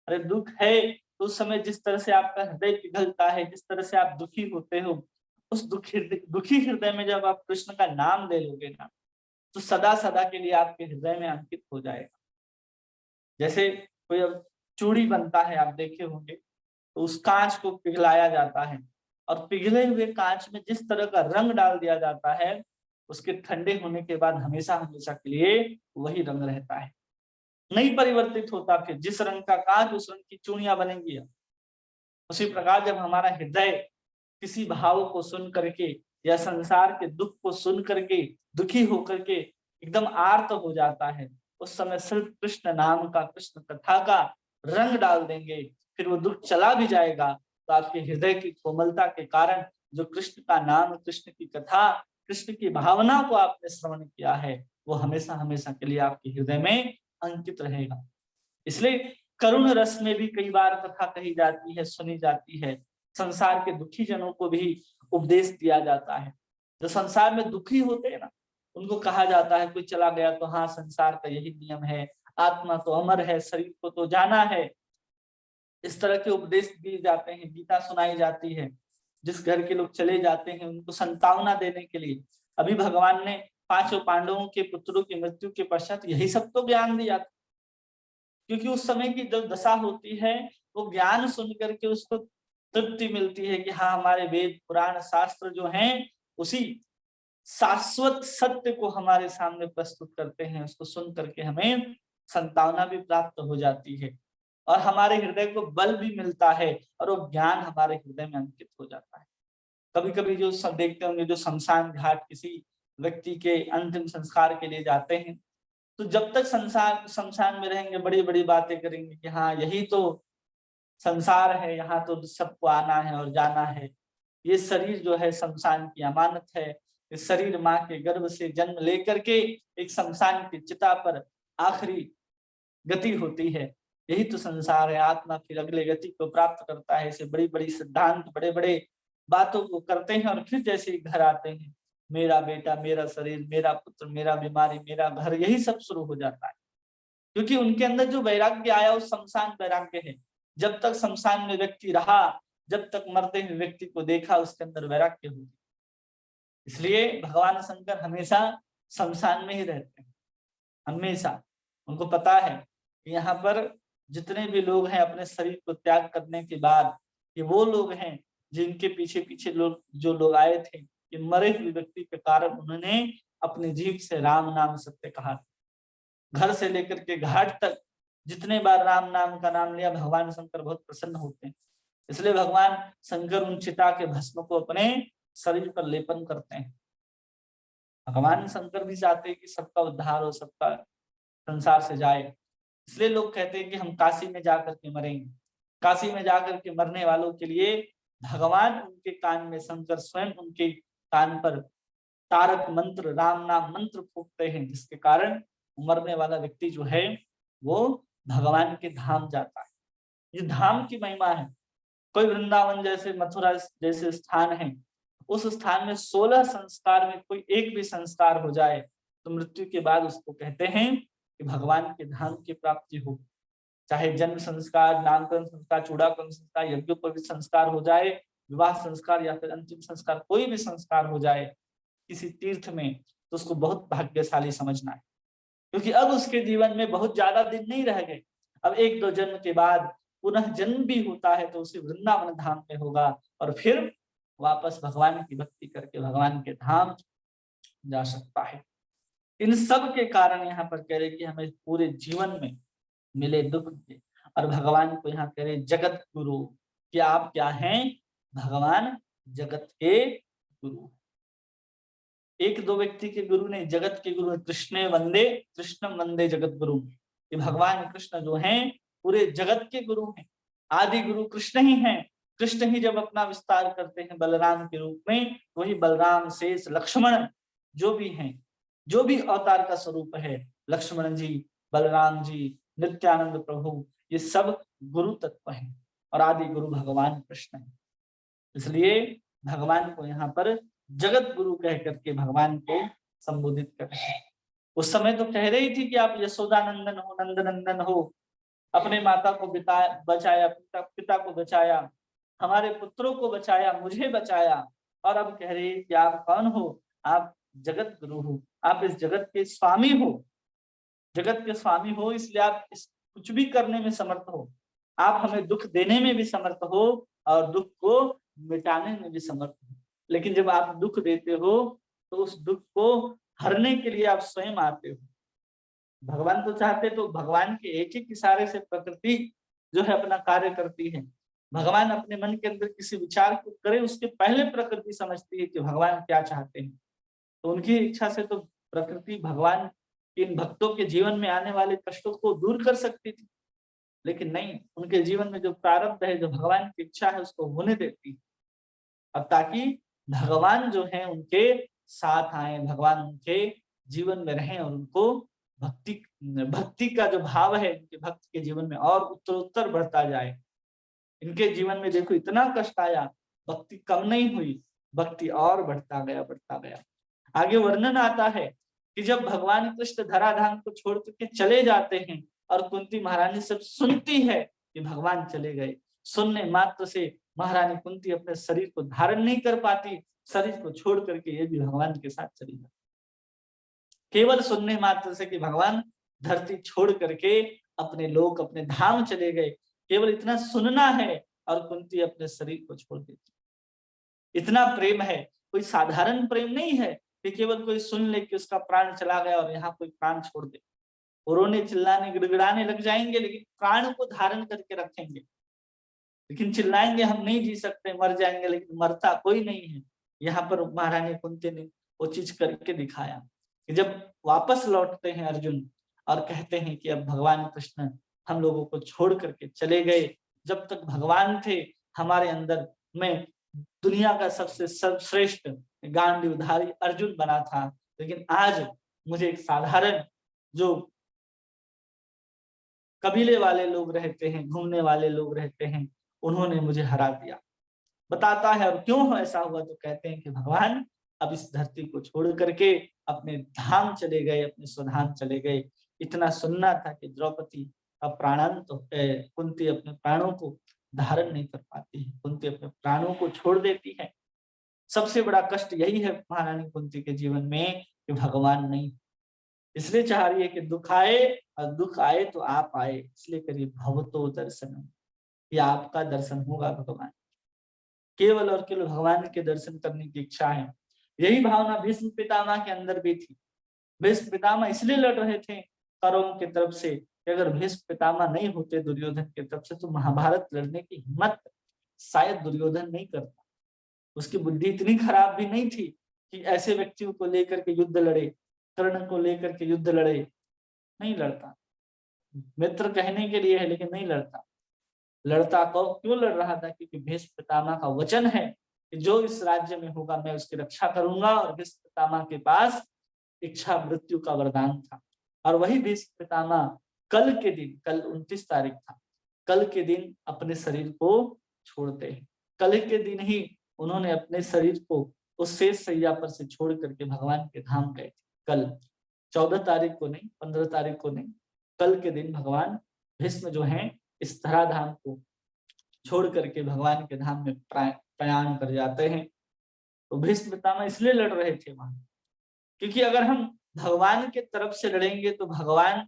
अरे दुख है तो उस समय जिस तरह से आपका हृदय पिघलता है, जिस तरह से आप दुखी होते हो, उस दुखी हृदय में जब आप कृष्ण का नाम ले लोगे ना तो सदा सदा के लिए आपके हृदय में अंकित हो जाएगा। जैसे कोई अब चूड़ी बनता है, आप देखे होंगे, तो उस कांच को पिघलाया जाता है और पिघले हुए कांच में जिस तरह का रंग डाल दिया जाता है, उसके ठंडे होने के बाद हमेशा हमेशा के लिए वही रंग रहता है, नहीं परिवर्तित होता। फिर जिस रंग का कांच उस रंग की चूड़ियां बनेंगी। उसी प्रकार जब हमारा हृदय किसी भाव को सुन करके या संसार के दुख को सुन करके दुखी होकर के एकदम आर्त हो जाता है, उस समय सिर्फ कृष्ण नाम का, कृष्ण कथा का रंग डाल देंगे, फिर वो दुख चला भी जाएगा। तो आपके हृदय की कोमलता के कारण जो कृष्ण का नाम, कृष्ण की कथा, कृष्ण की भावना को आपने श्रवण किया है, वो हमेशा हमेशा के लिए आपके हृदय में अंकित रहेगा। इसलिए करुण रस में भी कई बार कथा कही जाती है, सुनी जाती है। संसार के दुखी जनों को भी उपदेश दिया जाता है। जो संसार में दुखी होते हैं ना, उनको कहा जाता है कोई चला गया तो हाँ, संसार का यही नियम है, आत्मा तो अमर है, शरीर को तो जाना है। इस तरह के उपदेश दिए जाते हैं, गीता सुनाई जाती है। जिस घर के लोग चले जाते हैं उनको संतावना देने के लिए अभी भगवान ने पांचों पांडवों के पुत्रों की मृत्यु के पश्चात यही सब तो ज्ञान दिया था। क्योंकि उस समय की जो दशा होती है वो ज्ञान सुन करके उसको तृप्ति मिलती है कि हाँ, हमारे वेद पुराण शास्त्र जो हैं उसी शाश्वत सत्य को हमारे सामने प्रस्तुत करते हैं। उसको सुन करके हमें संतावना भी प्राप्त हो जाती है और हमारे हृदय को बल भी मिलता है और वो ज्ञान हमारे हृदय में अंकित हो जाता है। कभी कभी जो सब देखते होंगे, जो शमशान घाट किसी व्यक्ति के अंतिम संस्कार के लिए जाते हैं, तो जब तक संसार शमशान में रहेंगे बड़ी बड़ी बातें करेंगे कि हाँ, यही तो संसार है, यहाँ तो सबको आना है और जाना है। ये शरीर जो है शमशान की अमानत है। इस शरीर माँ के गर्भ से जन्म लेकर के एक शमशान की चिता पर आखिरी गति होती है। यही तो संसार है। आत्मा फिर अगले गति को प्राप्त करता है। ऐसे बड़ी बड़ी सिद्धांत, बड़े बड़े बातों को करते हैं और फिर जैसे ही घर आते हैं, मेरा बेटा, मेरा शरीर, मेरा पुत्र, मेरा बीमारी, मेरा घर, यही सब शुरू हो जाता है। क्योंकि उनके अंदर जो वैराग्य आया वो शमशान वैराग्य है। जब तक शमशान में व्यक्ति रहा, जब तक मरते हुए व्यक्ति को देखा, उसके अंदर वैराग्य हुई। इसलिए भगवान शंकर हमेशा शमशान में ही रहते हैं। हमेशा उनको पता है कि यहाँ पर जितने भी लोग हैं अपने शरीर को त्याग करने के बाद, ये वो लोग हैं जिनके पीछे पीछे लोग, जो लोग आए थे, कि मरे हुए व्यक्ति के कारण उन्होंने अपने जीभ से राम नाम सत्य कहा। घर से लेकर के घाट तक जितने बार राम नाम का नाम लिया, भगवान शंकर बहुत प्रसन्न होते हैं। इसलिए भगवान शंकर उन चिता के भस्म को अपने शरीर पर लेपन करते हैं। भगवान शंकर भी चाहते हैं कि सबका उद्धार हो, सबका संसार से जाए। इसलिए लोग कहते हैं कि हम काशी में जाकर के मरेंगे। काशी में जाकर के मरने वालों के लिए भगवान उनके कान में, शंकर स्वयं उनके कान पर तारक मंत्र, राम नाम मंत्र फूकते हैं, जिसके कारण मरने वाला व्यक्ति जो है वो भगवान के धाम जाता है। ये धाम की महिमा है। कोई वृंदावन जैसे, मथुरा जैसे स्थान है, उस स्थान में 16 संस्कार में कोई एक भी संस्कार हो जाए तो मृत्यु के बाद उसको कहते हैं कि भगवान के धाम की प्राप्ति हो। चाहे जन्म संस्कार, नामकरण संस्कार, चूड़ाकरण संस्कार, यज्ञोपवीत संस्कार हो जाए, विवाह संस्कार या फिर अंतिम संस्कार, कोई भी संस्कार हो जाए किसी तीर्थ में, तो उसको बहुत भाग्यशाली समझना है। क्योंकि अब उसके जीवन में बहुत ज्यादा दिन नहीं रह गए। अब 1-2 जन्म के बाद पुनः जन्म भी होता है तो उसे वृंदावन धाम में होगा और फिर वापस भगवान की भक्ति करके भगवान के धाम जा सकता है। इन सब के कारण यहाँ पर कह रहे कि हमें पूरे जीवन में मिले दुख के, और भगवान को यहाँ कह रहे जगत गुरु, कि आप क्या हैं? भगवान जगत के गुरु। 1-2 व्यक्ति के गुरु नहीं, जगत के गुरु। कृष्ण वंदे जगत गुरु। ये भगवान कृष्ण जो हैं पूरे जगत के गुरु हैं। आदि गुरु कृष्ण ही हैं। कृष्ण ही जब अपना विस्तार करते हैं बलराम के रूप में, वही बलराम, शेष, लक्ष्मण जो भी हैं, जो भी अवतार का स्वरूप है, लक्ष्मण जी, बलराम जी, नित्यानंद प्रभु, ये सब गुरु तत्व हैं और आदि गुरु भगवान कृष्ण है। इसलिए भगवान को यहाँ पर जगत गुरु कह करके भगवान को संबोधित कर रहे हैं। उस समय तो कह रही थी कि आप यशोदानंदन हो, नंदनंदन हो, अपने माता को बचाया, पिता को बचाया, हमारे पुत्रों को बचाया, मुझे बचाया, और अब कह रही कि आप कौन हो? आप जगत गुरु हो, आप इस जगत के स्वामी हो। जगत के स्वामी हो इसलिए आप इस कुछ भी करने में समर्थ हो। आप हमें दुख देने में भी समर्थ हो और दुख को मिटाने में भी समर्थ हो। लेकिन जब आप दुख देते हो तो उस दुख को हरने के लिए आप स्वयं आते हो। भगवान तो चाहते तो भगवान के एक एक इशारे से प्रकृति जो है अपना कार्य करती है। भगवान अपने मन के अंदर किसी विचार को करे उसके पहले प्रकृति समझती है कि भगवान क्या चाहते हैं। तो उनकी इच्छा से तो प्रकृति भगवान इन भक्तों के जीवन में आने वाले कष्टों को दूर कर सकती थी, लेकिन नहीं, उनके जीवन में जो प्रारब्ध है, जो भगवान की इच्छा है, उसको होने देती है। अब ताकि भगवान जो है उनके साथ आए, भगवान उनके जीवन में रहें और उनको भक्ति का जो भाव है इनके भक्त के जीवन में और उत्तरोत्तर बढ़ता जाए। इनके जीवन में देखो इतना कष्ट आया, भक्ति कम नहीं हुई, भक्ति और बढ़ता गया। आगे वर्णन आता है कि जब भगवान कृष्ण धराधाम को छोड़ करके चले जाते हैं और कुंती महारानी सब सुनती है कि भगवान चले गए, सुनने मात्र से महारानी कुंती अपने शरीर को धारण नहीं कर पाती, शरीर को छोड़ करके ये भी भगवान के साथ चली जाती। केवल सुनने मात्र से कि भगवान धरती छोड़ करके अपने लोक अपने धाम चले गए। केवल इतना सुनना है और कुंती अपने शरीर को छोड़ देती। इतना प्रेम है, कोई साधारण प्रेम नहीं है कि केवल कोई सुन ले कि उसका प्राण चला गया और यहाँ कोई प्राण छोड़ दे। वो रोने चिल्लाने गिड़गिड़ाने लग जाएंगे, लेकिन प्राण को धारण करके रखेंगे। लेकिन चिल्लाएंगे हम नहीं जी सकते, मर जाएंगे, लेकिन मरता कोई नहीं है। यहाँ पर महारानी कुंती ने वो चीज करके दिखाया कि जब वापस लौटते हैं अर्जुन और कहते हैं कि अब भगवान कृष्ण हम लोगों को छोड़ करके चले गए। जब तक भगवान थे हमारे अंदर, मैं दुनिया का सबसे सर्वश्रेष्ठ गांडीवधारी अर्जुन बना था, लेकिन आज मुझे एक साधारण जो कबीले वाले लोग रहते हैं, घूमने वाले लोग रहते हैं, उन्होंने मुझे हरा दिया। बताता है और क्यों ऐसा हुआ, तो कहते हैं कि भगवान अब इस धरती को छोड़ करके अपने धाम चले गए, अपने स्वधाम चले गए। इतना सुनना था कि द्रौपदी का प्राणांत कुंती अपने प्राणों को धारण नहीं कर पाती है, कुंती अपने प्राणों को छोड़ देती है। सबसे बड़ा कष्ट यही है महारानी कुंती के जीवन में कि भगवान नहीं, इसलिए चाह रही है कि दुख आए और दुख आए तो आप आए, इसलिए करिए भवतो दर्शन, ये आपका दर्शन होगा भगवान। केवल और केवल भगवान के दर्शन करने की इच्छा है। यही भावना भीष्म पितामह के अंदर भी थी। भीष्म पितामह इसलिए लड़ रहे थे कौरवों की तरफ से कि अगर भीष्म पितामह नहीं होते दुर्योधन की तरफ से तो महाभारत लड़ने की हिम्मत शायद दुर्योधन नहीं करता। उसकी बुद्धि इतनी खराब भी नहीं थी कि ऐसे व्यक्तियों को लेकर के युद्ध लड़े, कर्ण को लेकर के युद्ध लड़े। नहीं लड़ता, मित्र कहने के लिए है लेकिन नहीं लड़ता। लड़ता क्यों लड़ रहा था? क्योंकि भीष्म पितामह का वचन है कि जो इस राज्य में होगा मैं उसकी रक्षा करूंगा, और भीष्म पितामह के पास इच्छा मृत्यु का वरदान था। और वही भीष्म पितामह कल के दिन, कल 29 तारीख था, कल के दिन अपने शरीर को छोड़ते हैं। कल के दिन ही उन्होंने अपने शरीर को उस शेष शैया पर से छोड़ करके भगवान के धाम गए थे। कल 14 तारीख को नहीं, 15 तारीख को नहीं, कल के दिन भगवान भीष्म जो हैं इस धराधाम को छोड़ करके भगवान के धाम में प्रयाण कर जाते हैं। तो भीष्म पितामह इसलिए लड़ रहे थे वहां, क्योंकि अगर हम भगवान के तरफ से लड़ेंगे तो भगवान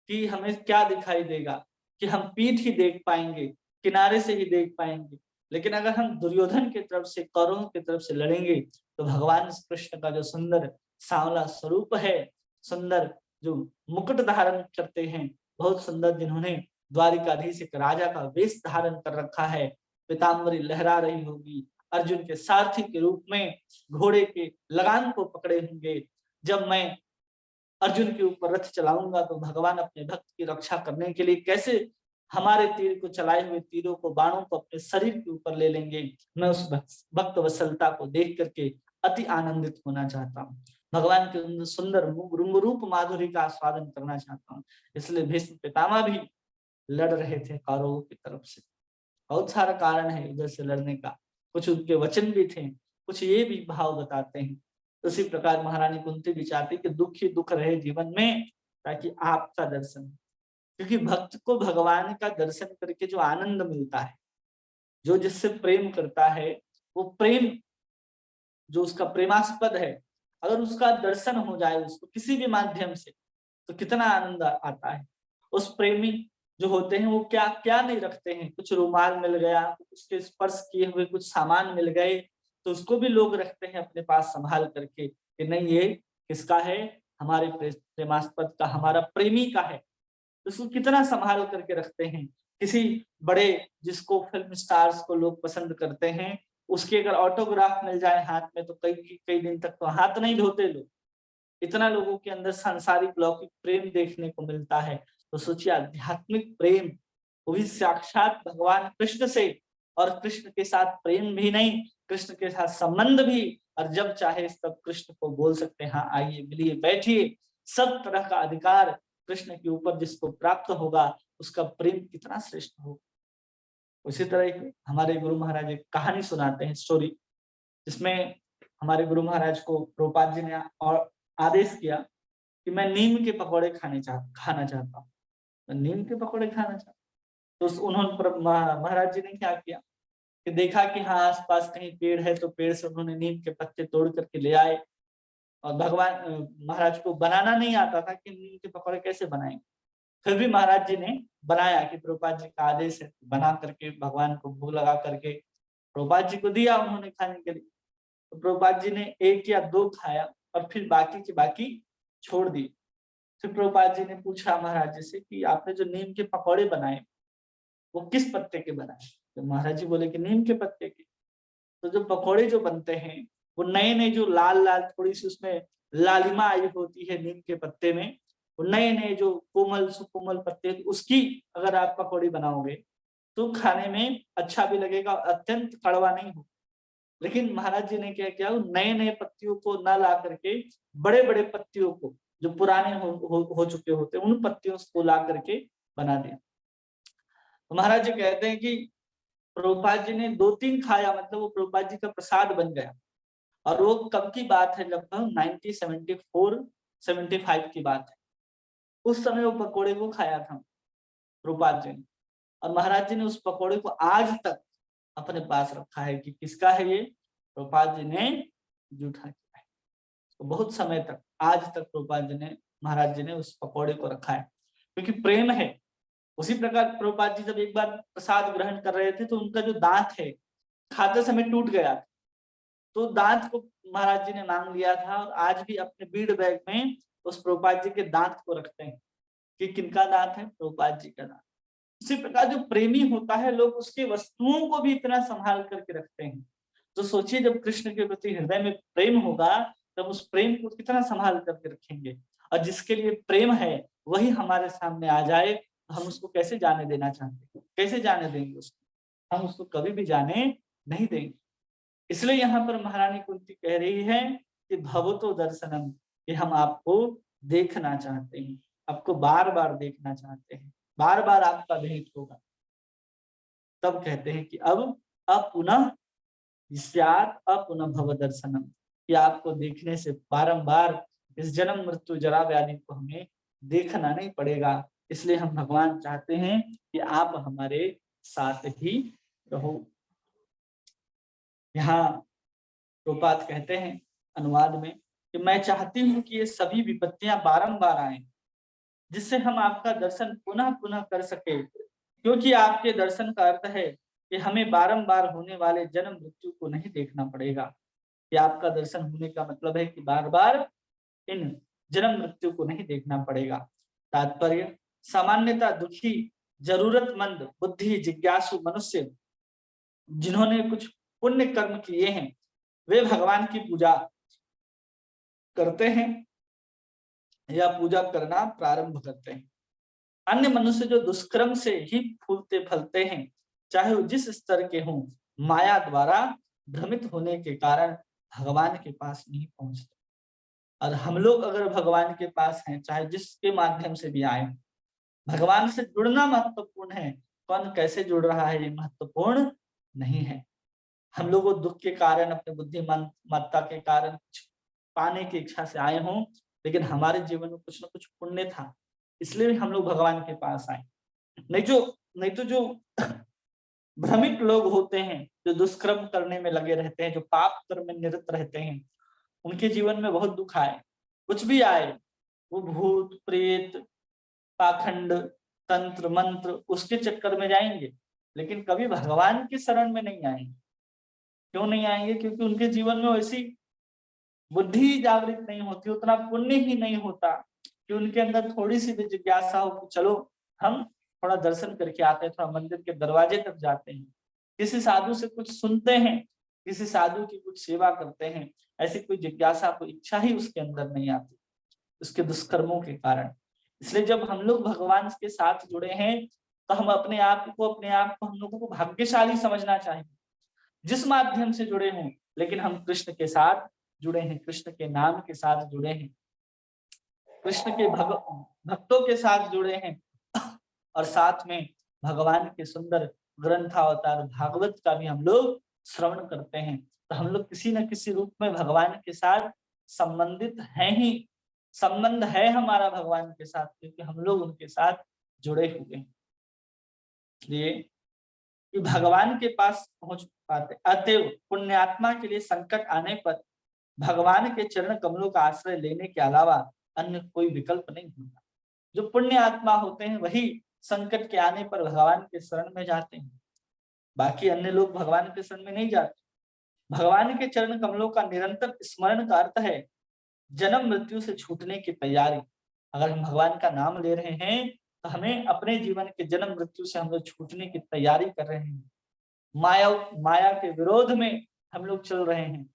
की हमें क्या दिखाई देगा कि हम पीठ ही देख पाएंगे, किनारे से ही देख पाएंगे। लेकिन अगर हम दुर्योधन की तरफ से, कौरवों की तरफ से लड़ेंगे तो भगवान कृष्ण का जो सुंदर सांवला स्वरूप है, सुंदर जो मुकुट धारण करते हैं, बहुत सुंदर, जिन्होंने द्वारिकाधीश एक राजा का वेश धारण कर रखा है, पीताम्बरी लहरा रही होगी, अर्जुन के सारथी के रूप में घोड़े के लगाम को पकड़े होंगे। जब मैं अर्जुन के ऊपर रथ चलाऊंगा तो भगवान अपने भक्त की रक्षा करने के लिए कैसे हमारे तीर को चलाए हुए तीरों को, बाणों को अपने शरीर के ऊपर ले लेंगे। मैं उस भक्त वत्सलता को देख करके अति आनंदित होना चाहता हूँ, भगवान के सुंदर रूप माधुरी का आस्वादन करना चाहता हूँ। इसलिए भीष्म पितामह भी लड़ रहे थे कौरवों की तरफ से। बहुत सारा कारण है इधर से लड़ने का, कुछ उनके वचन भी थे, कुछ ये भी भाव बताते हैं। उसी प्रकार महारानी कुंती भी चाहती कि दुख ही दुख रहे जीवन में, ताकि आपका दर्शन, क्योंकि भक्त को भगवान का दर्शन करके जो आनंद मिलता है, जो जिससे प्रेम करता है, वो प्रेम जो उसका प्रेमास्पद है, अगर उसका दर्शन हो जाए उसको किसी भी माध्यम से, तो कितना आनंद आता है। उस प्रेमी जो होते हैं वो क्या क्या नहीं रखते हैं, कुछ रुमाल मिल गया, उसके स्पर्श किए हुए कुछ सामान मिल गए, तो उसको भी लोग रखते हैं अपने पास संभाल करके कि नहीं ये किसका है, हमारे प्रेमास्पद का, हमारा प्रेमी का है। तो उसको कितना संभाल करके रखते हैं। किसी बड़े जिसको फिल्म स्टार्स को लोग पसंद करते हैं, उसके अगर ऑटोग्राफ मिल जाए हाथ में तो कई कई दिन तक तो हाथ नहीं धोते लोग। इतना लोगों के अंदर सांसारिक लौकिक प्रेम देखने को मिलता है। तो सोचिए आध्यात्मिक प्रेम, वो भी साक्षात भगवान कृष्ण से, और कृष्ण के साथ प्रेम भी नहीं, कृष्ण के साथ संबंध भी, और जब चाहे तब कृष्ण को बोल सकते हैं हाँ आइए मिलिए बैठिए, सब तरह का अधिकार कृष्ण के ऊपर जिसको प्राप्त होगा उसका प्रेम कितना श्रेष्ठ होगा। उसी तरह हमारे गुरु महाराज एक कहानी सुनाते हैं, स्टोरी, जिसमें हमारे गुरु महाराज को प्रभुपाद जी ने और आदेश किया कि मैं नीम के पकौड़े खाना चाहता हूँ, मैं नीम के पकौड़े खाना चाहता हूँ। तो उन्होंने महाराज जी ने क्या किया कि देखा कि हाँ आसपास कहीं पेड़ है, तो पेड़ से उन्होंने नीम के पत्ते तोड़ करके ले आए। और भगवान महाराज को बनाना नहीं आता था कि नीम के पकौड़े कैसे बनाएंगे, फिर भी महाराज जी ने बनाया कि प्रभुपाद जी का आदेश है, बना करके भगवान को भोग लगा करके प्रभुपाद जी को दिया उन्होंने खाने के लिए। तो प्रभुपाद जी ने 1 या 2 खाया और फिर बाकी के बाकी छोड़ दिए। फिर प्रभुपाद जी ने पूछा महाराज जी से कि आपने जो नीम के पकौड़े बनाए वो किस पत्ते के बनाए? तो महाराज जी बोले कि नीम के पत्ते के। तो जो पकौड़े जो बनते हैं वो नए नए जो लाल लाल थोड़ी सी उसमें लालिमा आई होती है नीम के पत्ते में, वो नए नए जो कोमल सुकोमल पत्ते, उसकी अगर आप पकौड़ी बनाओगे तो खाने में अच्छा भी लगेगा, अत्यंत कड़वा नहीं हो। लेकिन महाराज जी ने क्या किया, नए नए पत्तियों को ना ला करके बड़े बड़े पत्तियों को जो पुराने हो चुके होते उन पत्तियों को ला करके बना दिया। तो महाराज जी कहते हैं कि प्रभुपाद जी ने 2-3 खाया, मतलब वो प्रभुपाद जी का प्रसाद बन गया। और वो कब की बात है, लगभग 1974-75 की बात है। उस समय वो पकोड़े को खाया था प्रभुपाद जी ने, और महाराज जी ने उस पकोड़े को आज तक अपने पास रखा है कि किसका है ये, प्रभुपाद जी ने जूठा किया है। तो बहुत समय तक, आज तक प्रभुपाद जी ने, महाराज जी ने उस पकोड़े को रखा है, क्योंकि प्रेम है। उसी प्रकार प्रभुपाद जी जब एक बार प्रसाद ग्रहण कर रहे थे तो उनका जो दांत है खाते समय टूट गया, तो दांत को महाराज जी ने मांग लिया था, और आज भी अपने बीड़ बैग में उस प्रभुपाद जी के दांत को रखते हैं कि किनका दांत है, प्रभुपाद जी का दांत। इसी प्रकार जो प्रेमी होता है, लोग उसके वस्तुओं को भी इतना संभाल करके रखते हैं। तो सोचिए, जब कृष्ण के प्रति हृदय में प्रेम होगा तब उस प्रेम को कितना संभाल करके रखेंगे। और जिसके लिए प्रेम है वही हमारे सामने आ जाए तो हम उसको कैसे जाने देना चाहते हैं, कैसे जाने देंगे उसको, हम उसको कभी भी जाने नहीं देंगे। इसलिए यहाँ पर महारानी कुंती कह रही है कि भवतो दर्शनम, कि हम आपको देखना चाहते हैं, आपको बार बार देखना चाहते हैं, बार बार आपका भेंट होगा। तब कहते हैं कि अब पुनः स्यात् अपुनः भव दर्शनम, कि आपको देखने से बारंबार इस जन्म मृत्यु जरा व्याधि को हमें देखना नहीं पड़ेगा। इसलिए हम भगवान चाहते हैं कि आप हमारे साथ ही रहो। यहाँ प्रभुपाद कहते हैं अनुवाद में कि मैं चाहती हूँ कि ये सभी विपत्तियां बारंबार आए, जिससे हम आपका दर्शन पुनः पुनः कर सके, क्योंकि आपके दर्शन का अर्थ है कि हमें बारंबार होने वाले जन्म मृत्यु को नहीं देखना पड़ेगा। कि आपका दर्शन होने का मतलब है कि बार बार इन जन्म मृत्यु को नहीं देखना पड़ेगा। तात्पर्य, सामान्यतः दुखी जरूरतमंद बुद्धि जिज्ञासु मनुष्य जिन्होंने कुछ पुण्य कर्म किए हैं वे भगवान की पूजा करते हैं या पूजा करना प्रारंभ करते हैं। अन्य मनुष्य जो दुष्कर्म से ही फूलते फलते हैं, चाहे वो जिस स्तर के हों, माया द्वारा भ्रमित होने के कारण भगवान के पास नहीं पहुंचते। और हम लोग अगर भगवान के पास हैं, चाहे जिसके माध्यम से भी आए, भगवान से जुड़ना महत्वपूर्ण है। कौन कैसे जुड़ रहा है ये महत्वपूर्ण नहीं है। हम लोग वो दुख के कारण, अपने बुद्धिमत्ता के कारण कुछ पाने की इच्छा से आए हों, लेकिन हमारे जीवन में कुछ ना कुछ पुण्य था, इसलिए हम लोग भगवान के पास आए। नहीं तो जो भ्रमित लोग होते हैं, जो दुष्कर्म करने में लगे रहते हैं, जो पाप कर्म में निरत रहते हैं, उनके जीवन में बहुत दुख आए, कुछ भी आए, वो भूत प्रेत पाखंड तंत्र मंत्र उसके चक्कर में जाएंगे, लेकिन कभी भगवान की शरण में नहीं आएंगे। क्यों नहीं आएंगे? क्योंकि उनके जीवन में वैसी बुद्धि जागृत नहीं होती, उतना पुण्य ही नहीं होता कि उनके अंदर थोड़ी सी भी जिज्ञासा हो कि चलो हम थोड़ा दर्शन करके आते हैं, थोड़ा मंदिर के दरवाजे तक जाते हैं, किसी साधु से कुछ सुनते हैं, किसी साधु की कुछ सेवा करते हैं। ऐसी कोई जिज्ञासा, कोई इच्छा ही उसके अंदर नहीं आती, उसके दुष्कर्मों के कारण। इसलिए जब हम लोग भगवान के साथ जुड़े हैं तो हम अपने आप को हम लोगों को भाग्यशाली समझना चाहिए, जिस माध्यम से जुड़े हों, लेकिन हम कृष्ण के साथ जुड़े हैं, कृष्ण के नाम के साथ जुड़े हैं, कृष्ण के भक्तों के साथ जुड़े हैं, और साथ में भगवान के सुंदर ग्रंथावतार भागवत का भी हम लोग श्रवण करते हैं। तो हम लोग किसी न किसी रूप में भगवान के साथ संबंधित हैं ही, संबंध है हमारा भगवान के साथ, क्योंकि हम लोग उनके साथ जुड़े हुए हैं। इसलिए कि भगवान के पास पहुंच पाते, अतएव पुण्यात्मा के लिए संकट आने पर भगवान के चरण कमलों का आश्रय लेने के अलावा अन्य कोई विकल्प नहीं होता। जो पुण्य आत्मा होते हैं वही संकट के आने पर भगवान के शरण में जाते हैं, बाकी अन्य लोग भगवान के शरण में नहीं जाते। भगवान के चरण कमलों का निरंतर स्मरण का अर्थ है जन्म मृत्यु से छूटने की तैयारी। अगर हम भगवान का नाम ले रहे हैं तो हमें अपने जीवन के जन्म मृत्यु से हम लोग छूटने की तैयारी कर रहे हैं। माया के विरोध में हम लोग चल रहे हैं।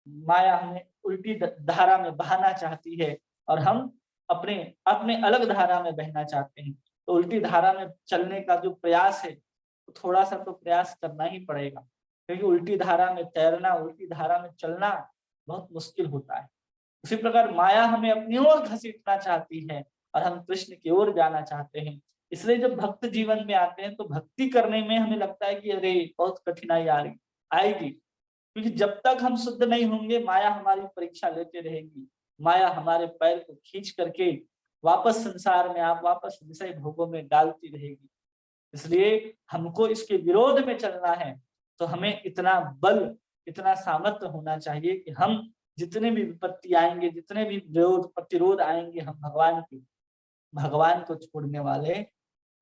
माया हमें उल्टी धारा में बहाना चाहती है और हम अपने अपने अलग धारा में बहना चाहते हैं। तो उल्टी धारा में चलने का जो प्रयास है तो थोड़ा सा तो प्रयास करना ही पड़ेगा, क्योंकि उल्टी धारा में तैरना, उल्टी धारा में चलना बहुत मुश्किल होता है। उसी प्रकार माया हमें अपनी ओर घसीटना चाहती है और हम कृष्ण की ओर जाना चाहते हैं। इसलिए जब भक्त जीवन में आते हैं तो भक्ति करने में हमें लगता है कि अरे बहुत कठिनाई आ रही आएगी, क्योंकि जब तक हम शुद्ध नहीं होंगे माया हमारी परीक्षा लेते रहेगी। माया हमारे पैर को खींच करके वापस संसार में, आप वापस विषय भोगों में डालती रहेगी। इसलिए हमको इसके विरोध में चलना है। तो हमें इतना बल, इतना सामर्थ्य होना चाहिए कि हम जितने भी विपत्ति आएंगे, जितने भी विरोध प्रतिरोध आएंगे, हम भगवान को छोड़ने वाले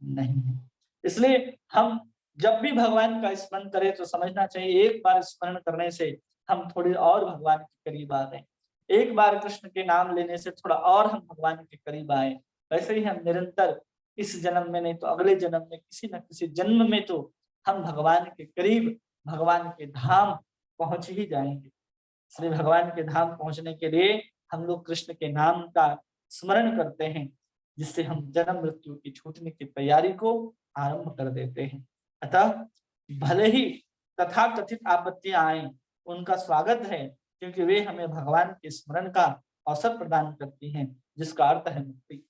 नहीं है। इसलिए हम जब भी भगवान का स्मरण करें तो समझना चाहिए एक बार स्मरण करने से हम थोड़ी और भगवान के करीब आ गए, एक बार कृष्ण के नाम लेने से थोड़ा और हम भगवान के करीब आए। वैसे ही हम निरंतर इस जन्म में नहीं तो अगले जन्म में, किसी न किसी जन्म में तो हम भगवान के करीब, भगवान के धाम पहुंच ही जाएंगे। इसलिए भगवान के धाम पहुंचने के लिए हम लोग कृष्ण के नाम का स्मरण करते हैं, जिससे हम जन्म मृत्यु की छूटने की तैयारी को आरंभ कर देते हैं। अतः भले ही तथाकथित आपत्तियां आए, उनका स्वागत है, क्योंकि वे हमें भगवान के स्मरण का अवसर प्रदान करती हैं, जिसका अर्थ है मुक्ति।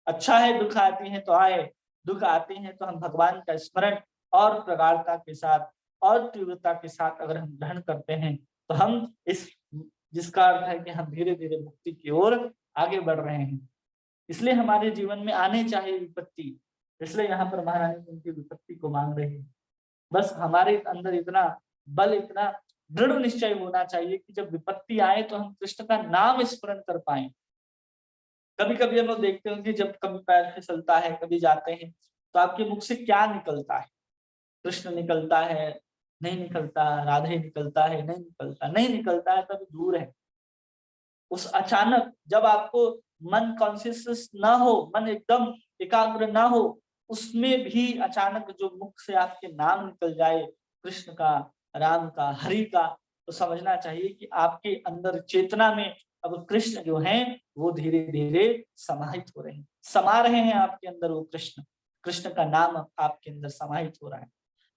अच्छा है दुख आती है तो आए, दुख आते हैं तो हम भगवान का स्मरण और प्रगाढ़ता के साथ और तीव्रता के साथ अगर हम ग्रहण करते हैं तो हम इस, जिसका अर्थ है कि हम धीरे धीरे मुक्ति की ओर आगे बढ़ रहे हैं। इसलिए हमारे जीवन में आने चाहिए विपत्ति। इसलिए यहाँ पर महारानी उनकी विपत्ति को मांग रही है। बस हमारे अंदर इतना बल, इतना दृढ़ निश्चय होना चाहिए कि जब विपत्ति आए तो हम कृष्ण का नाम स्मरण कर पाए। कभी कभी हम लोग देखते हैं कि जब कभी पैर फिसलता है, कभी जाते हैं तो आपके मुख से क्या निकलता है? कृष्ण निकलता है, नहीं निकलता, राधे निकलता है, नहीं निकलता, नहीं निकलता है तभी दूर है। उस अचानक जब आपको मन कॉन्शियस ना हो, मन एकदम एकाग्र ना हो, उसमें भी अचानक जो मुख से आपके नाम निकल जाए, कृष्ण का, राम का, हरि का, तो समझना चाहिए कि आपके अंदर चेतना में अब कृष्ण जो हैं वो धीरे धीरे समाहित हो रहे हैं, समा रहे हैं आपके अंदर वो कृष्ण, कृष्ण का नाम आपके अंदर समाहित हो रहा है।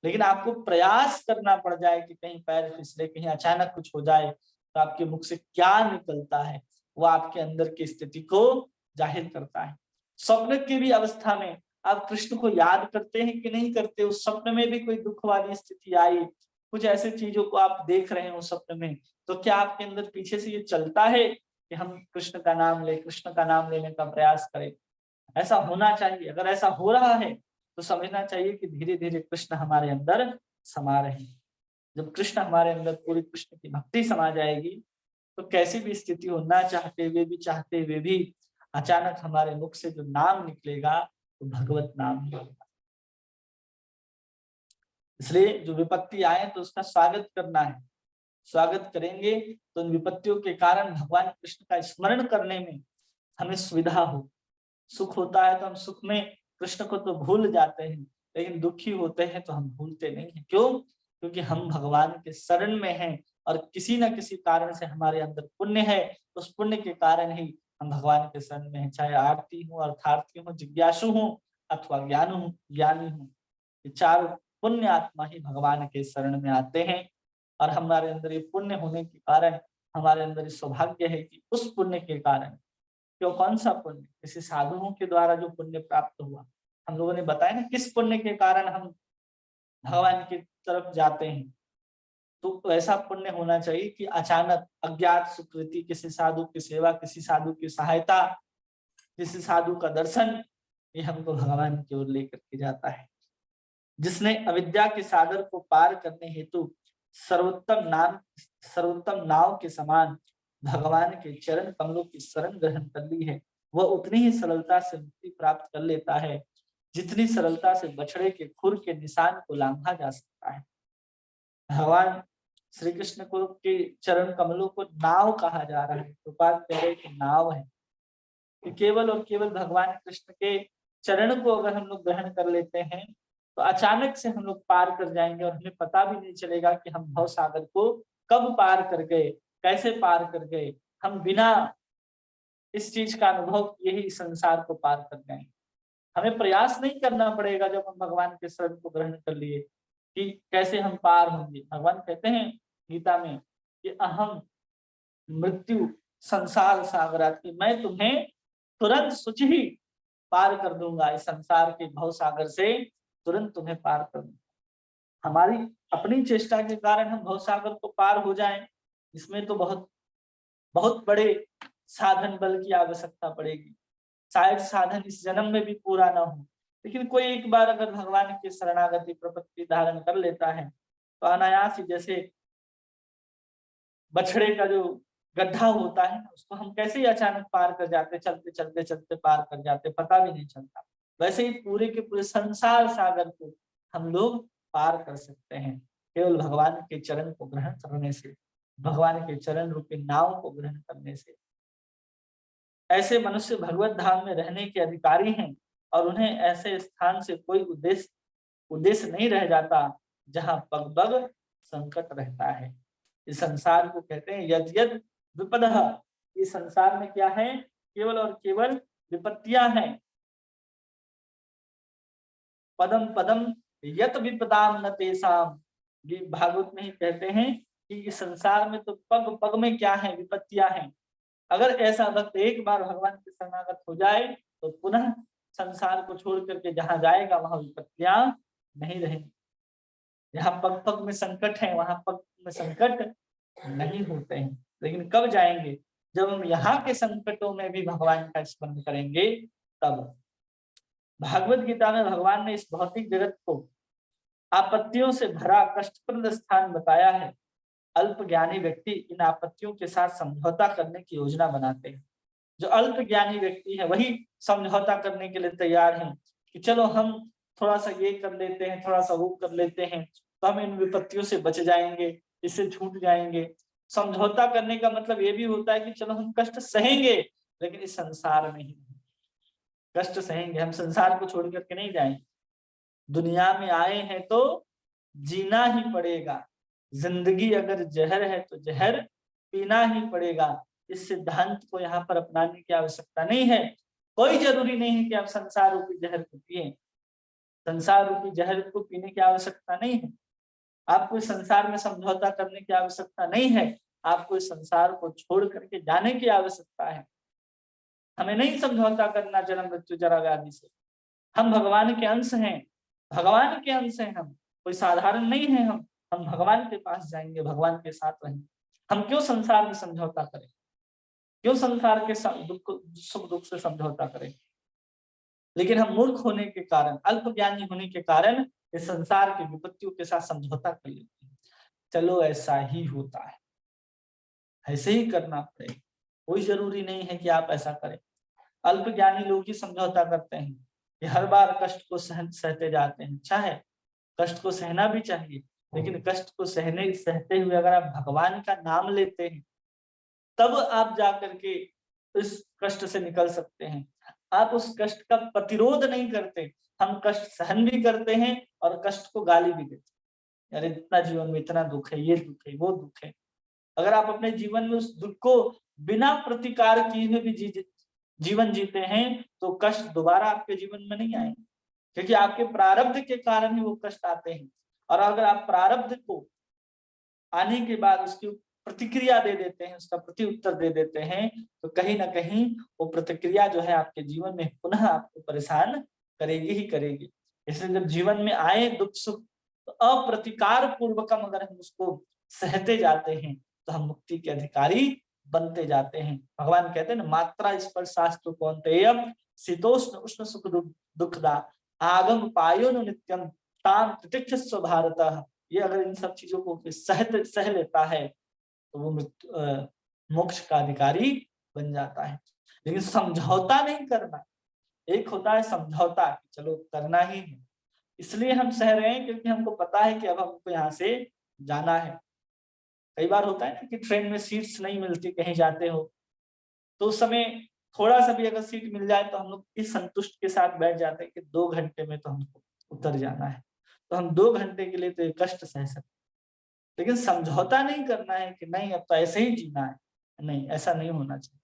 लेकिन आपको प्रयास करना पड़ जाए कि कहीं पैर फिसले, कहीं अचानक कुछ हो जाए, तो आपके मुख से क्या निकलता है वो आपके अंदर की स्थिति को जाहिर करता है। स्वप्न की भी अवस्था में आप कृष्ण को याद करते हैं कि नहीं करते? उस स्वप्न में भी कोई दुख वाली स्थिति आई, कुछ ऐसे चीजों को आप देख रहे हैं उस स्वप्न में, तो क्या आपके अंदर पीछे से ये चलता है कि हम कृष्ण का नाम ले, कृष्ण का नाम लेने का प्रयास करें? ऐसा होना चाहिए। अगर ऐसा हो रहा है तो समझना चाहिए कि धीरे धीरे कृष्ण हमारे अंदर समा रहे हैं। जब कृष्ण हमारे अंदर पूरी कृष्ण की भक्ति समा जाएगी तो कैसी भी स्थिति हो, ना चाहते हुए भी अचानक हमारे मुख से जो नाम निकलेगा तो भगवत नाम ही होगा। इसलिए जो विपत्ति आए तो उसका स्वागत करना है। स्वागत करेंगे तो उन विपत्तियों के कारण भगवान कृष्ण का स्मरण करने में हमें सुविधा हो। सुख होता है तो हम सुख में कृष्ण को तो भूल जाते हैं, लेकिन दुखी होते हैं तो हम भूलते नहीं हैं। क्यों? क्योंकि हम भगवान के शरण में हैं और किसी न किसी कारण से हमारे अंदर पुण्य है, उस पुण्य के कारण ही हम भगवान के शरण में हैं। चाहे आरती हूँ, अर्थार्थी हूँ, जिज्ञासु हूँ अथवा ज्ञानी हूँ, ये चार पुण्य आत्मा ही भगवान के शरण में आते हैं। और हमारे अंदर ये पुण्य होने के कारण हमारे अंदर सौभाग्य है कि उस पुण्य के कारण, क्यों, कौन सा पुण्य? किसी साधुओं के द्वारा जो पुण्य प्राप्त हुआ। हम लोगों ने बताया ना किस पुण्य के कारण हम भगवान की तरफ जाते हैं। तो ऐसा पुण्य होना चाहिए कि अचानक अज्ञात सुकृति, किसी साधु की सेवा, किसी साधु की सहायता, किसी साधु का दर्शन, ये हमको भगवान की ओर लेकर के जाता है। जिसने अविद्या के सागर को पार करने हेतु सर्वोत्तम नाव के समान भगवान के चरण कमलों की शरण ग्रहण कर ली है, वह उतनी ही सरलता से मुक्ति प्राप्त कर लेता है जितनी सरलता से बछड़े के खुर के निशान को लांघा जा सकता है। भगवान श्री कृष्ण को के चरण कमलों को नाव कहा जा रहा है। प्रभुपाद कह रहे कि नाव है कि केवल और केवल भगवान कृष्ण के चरण को अगर हम लोग ग्रहण कर लेते हैं तो अचानक से हम लोग पार कर जाएंगे और हमें पता भी नहीं चलेगा कि हम भव सागर को कब पार कर गए, कैसे पार कर गए। हम बिना इस चीज का अनुभव किए ही संसार को पार कर जाएंगे। हमें प्रयास नहीं करना पड़ेगा जब हम भगवान के शरण को ग्रहण कर लिए कि कैसे हम पार होंगे। भगवान कहते हैं गीता में कि अहम मृत्यु संसार सागराती, मैं तुम्हें तुरंत सुच ही पार कर दूंगा। इस संसार के भव सागर से तुरंत तुम्हें पार कर दूंगा। हमारी अपनी चेष्टा के कारण हम भव सागर को पार हो जाएं, इसमें तो बहुत बहुत बड़े साधन बल की आवश्यकता पड़ेगी। शायद साधन इस जन्म में भी पूरा ना हो, लेकिन कोई एक बार अगर भगवान की शरणागति प्रपत्ति धारण कर लेता है तो अनायास ही, जैसे बछड़े का जो गड्ढा होता है उसको हम कैसे ही अचानक पार कर जाते, चलते चलते चलते पार कर जाते, पता भी नहीं चलता। वैसे ही पूरे के पूरे संसार सागर को हम लोग पार कर सकते हैं केवल भगवान के चरण को ग्रहण करने से, भगवान के चरण रूपी नाव को ग्रहण करने से। ऐसे मनुष्य भगवत धाम में रहने के अधिकारी हैं और उन्हें ऐसे स्थान से कोई उद्देश्य नहीं रह जाता जहां पग पग संकट रहता है। इस संसार को कहते हैं यद यद विपदः। इस संसार में क्या है, केवल और केवल विपत्तियां हैं। पदम पदम यत विपदाम न तेसाम, ये भागवत में ही कहते हैं कि इस संसार में तो पग पग में क्या है, विपत्तियां हैं। अगर ऐसा भक्त एक बार भगवान के शरणागत हो जाए तो पुनः संसार को छोड़ करके जहां जाएगा वहां विपत्तियां नहीं रहेंगी। जहां पग पग में संकट है वहां पग में संकट नहीं होते हैं। लेकिन कब जाएंगे, जब हम यहाँ के संकटों में भी भगवान का स्मरण करेंगे तब। भागवत गीता में भगवान ने इस भौतिक जगत को आपत्तियों से भरा कष्टप्रद स्थान बताया है। अल्प ज्ञानी व्यक्ति इन आपत्तियों के साथ समझौता करने की योजना बनाते हैं। जो अल्प ज्ञानी व्यक्ति है वही समझौता करने के लिए तैयार हैं कि चलो हम थोड़ा सा ये कर लेते हैं, थोड़ा सा वो कर लेते हैं, तो हम इन विपत्तियों से बच जाएंगे, इससे छूट जाएंगे। समझौता करने का मतलब ये भी होता है कि चलो हम कष्ट सहेंगे लेकिन इस संसार में ही कष्ट सहेंगे, हम संसार को छोड़ करके नहीं जाएंगे। दुनिया में आए हैं तो जीना ही पड़ेगा, जिंदगी अगर जहर है तो जहर पीना ही पड़ेगा। इस सिद्धांत को यहाँ पर अपनाने की आवश्यकता नहीं है। कोई जरूरी नहीं है कि आप संसार रूपी जहर को पिए, संसार रूपी जहर को पीने की आवश्यकता नहीं है। आपको इस संसार में समझौता करने की आवश्यकता नहीं है, आपको इस संसार को छोड़ करके जाने की आवश्यकता है। हमें नहीं समझौता करना जन्म मृत्यु जरा व्याधि से। हम भगवान के अंश हैं, भगवान के अंश हैं हम, कोई साधारण नहीं है। हम भगवान के पास जाएंगे, भगवान के साथ रहेंगे। हम क्यों संसार में समझौता करें, क्यों संसार के सुख दुख से समझौता करें। लेकिन हम मूर्ख होने के कारण, अल्प ज्ञानी होने के कारण इस संसार की विपत्तियों के साथ समझौता कर लेते हैं। चलो ऐसा ही होता है, ऐसे ही करना पड़ेगा, कोई जरूरी नहीं है कि आप ऐसा करें। अल्प ज्ञानी लोग ही समझौता करते हैं कि हर बार कष्ट को सहते जाते हैं। अच्छा है, कष्ट को सहना भी चाहिए, लेकिन कष्ट को सहते हुए अगर आप भगवान का नाम लेते हैं तब आप जाकर के इस कष्ट से निकल सकते हैं। आप उस कष्ट का प्रतिरोध नहीं करते, हम कष्ट सहन भी करते हैं और कष्ट को गाली भी देते हैं। अरे इतना जीवन में इतना दुख है, ये दुख है, वो दुख है। अगर आप अपने जीवन में उस दुख को बिना प्रतिकार किए हुए भी जीवन जीते हैं तो कष्ट दोबारा आपके जीवन में नहीं आएंगे, क्योंकि आपके प्रारब्ध के कारण ही वो कष्ट आते हैं। और अगर आप प्रारब्ध को आने के बाद उसकी प्रतिक्रिया दे देते हैं, उसका प्रति उत्तर दे देते हैं, तो कहीं ना कहीं वो प्रतिक्रिया जो है आपके जीवन में पुनः आपको परेशान करेगी ही करेगी। इसलिए जब जीवन में आए दुख सुख तो अप्रतिकार पूर्वकम अगर हम उसको सहते जाते हैं तो हम मुक्ति के अधिकारी बनते जाते हैं। भगवान कहते हैं ना, मात्रा स्पर्श शास्त्र कौन्तेयम शीतोष्ण उष्ण सुख दुखदा आगम पायोनु नित्यम ताम तितिक्षस्व भारतः। ये अगर इन सब चीजों को सह लेता है तो वो मोक्ष का अधिकारी बन जाता है। लेकिन समझौता नहीं करना। एक होता है समझौता, चलो करना ही है, इसलिए हम सह रहे हैं क्योंकि हमको पता है कि अब हमको यहाँ से जाना है। कई बार होता है ना कि ट्रेन में सीट्स नहीं मिलती, कहीं जाते हो तो उस समय थोड़ा सा भी अगर सीट मिल जाए तो हम लोग इस संतुष्ट के साथ बैठ जाते हैं कि 2 घंटे में तो हमको उतर जाना है, तो हम 2 घंटे के लिए तो ये कष्ट सह सकते, लेकिन समझौता नहीं करना है कि नहीं अब तो ऐसे ही जीना है। नहीं, ऐसा नहीं होना चाहिए।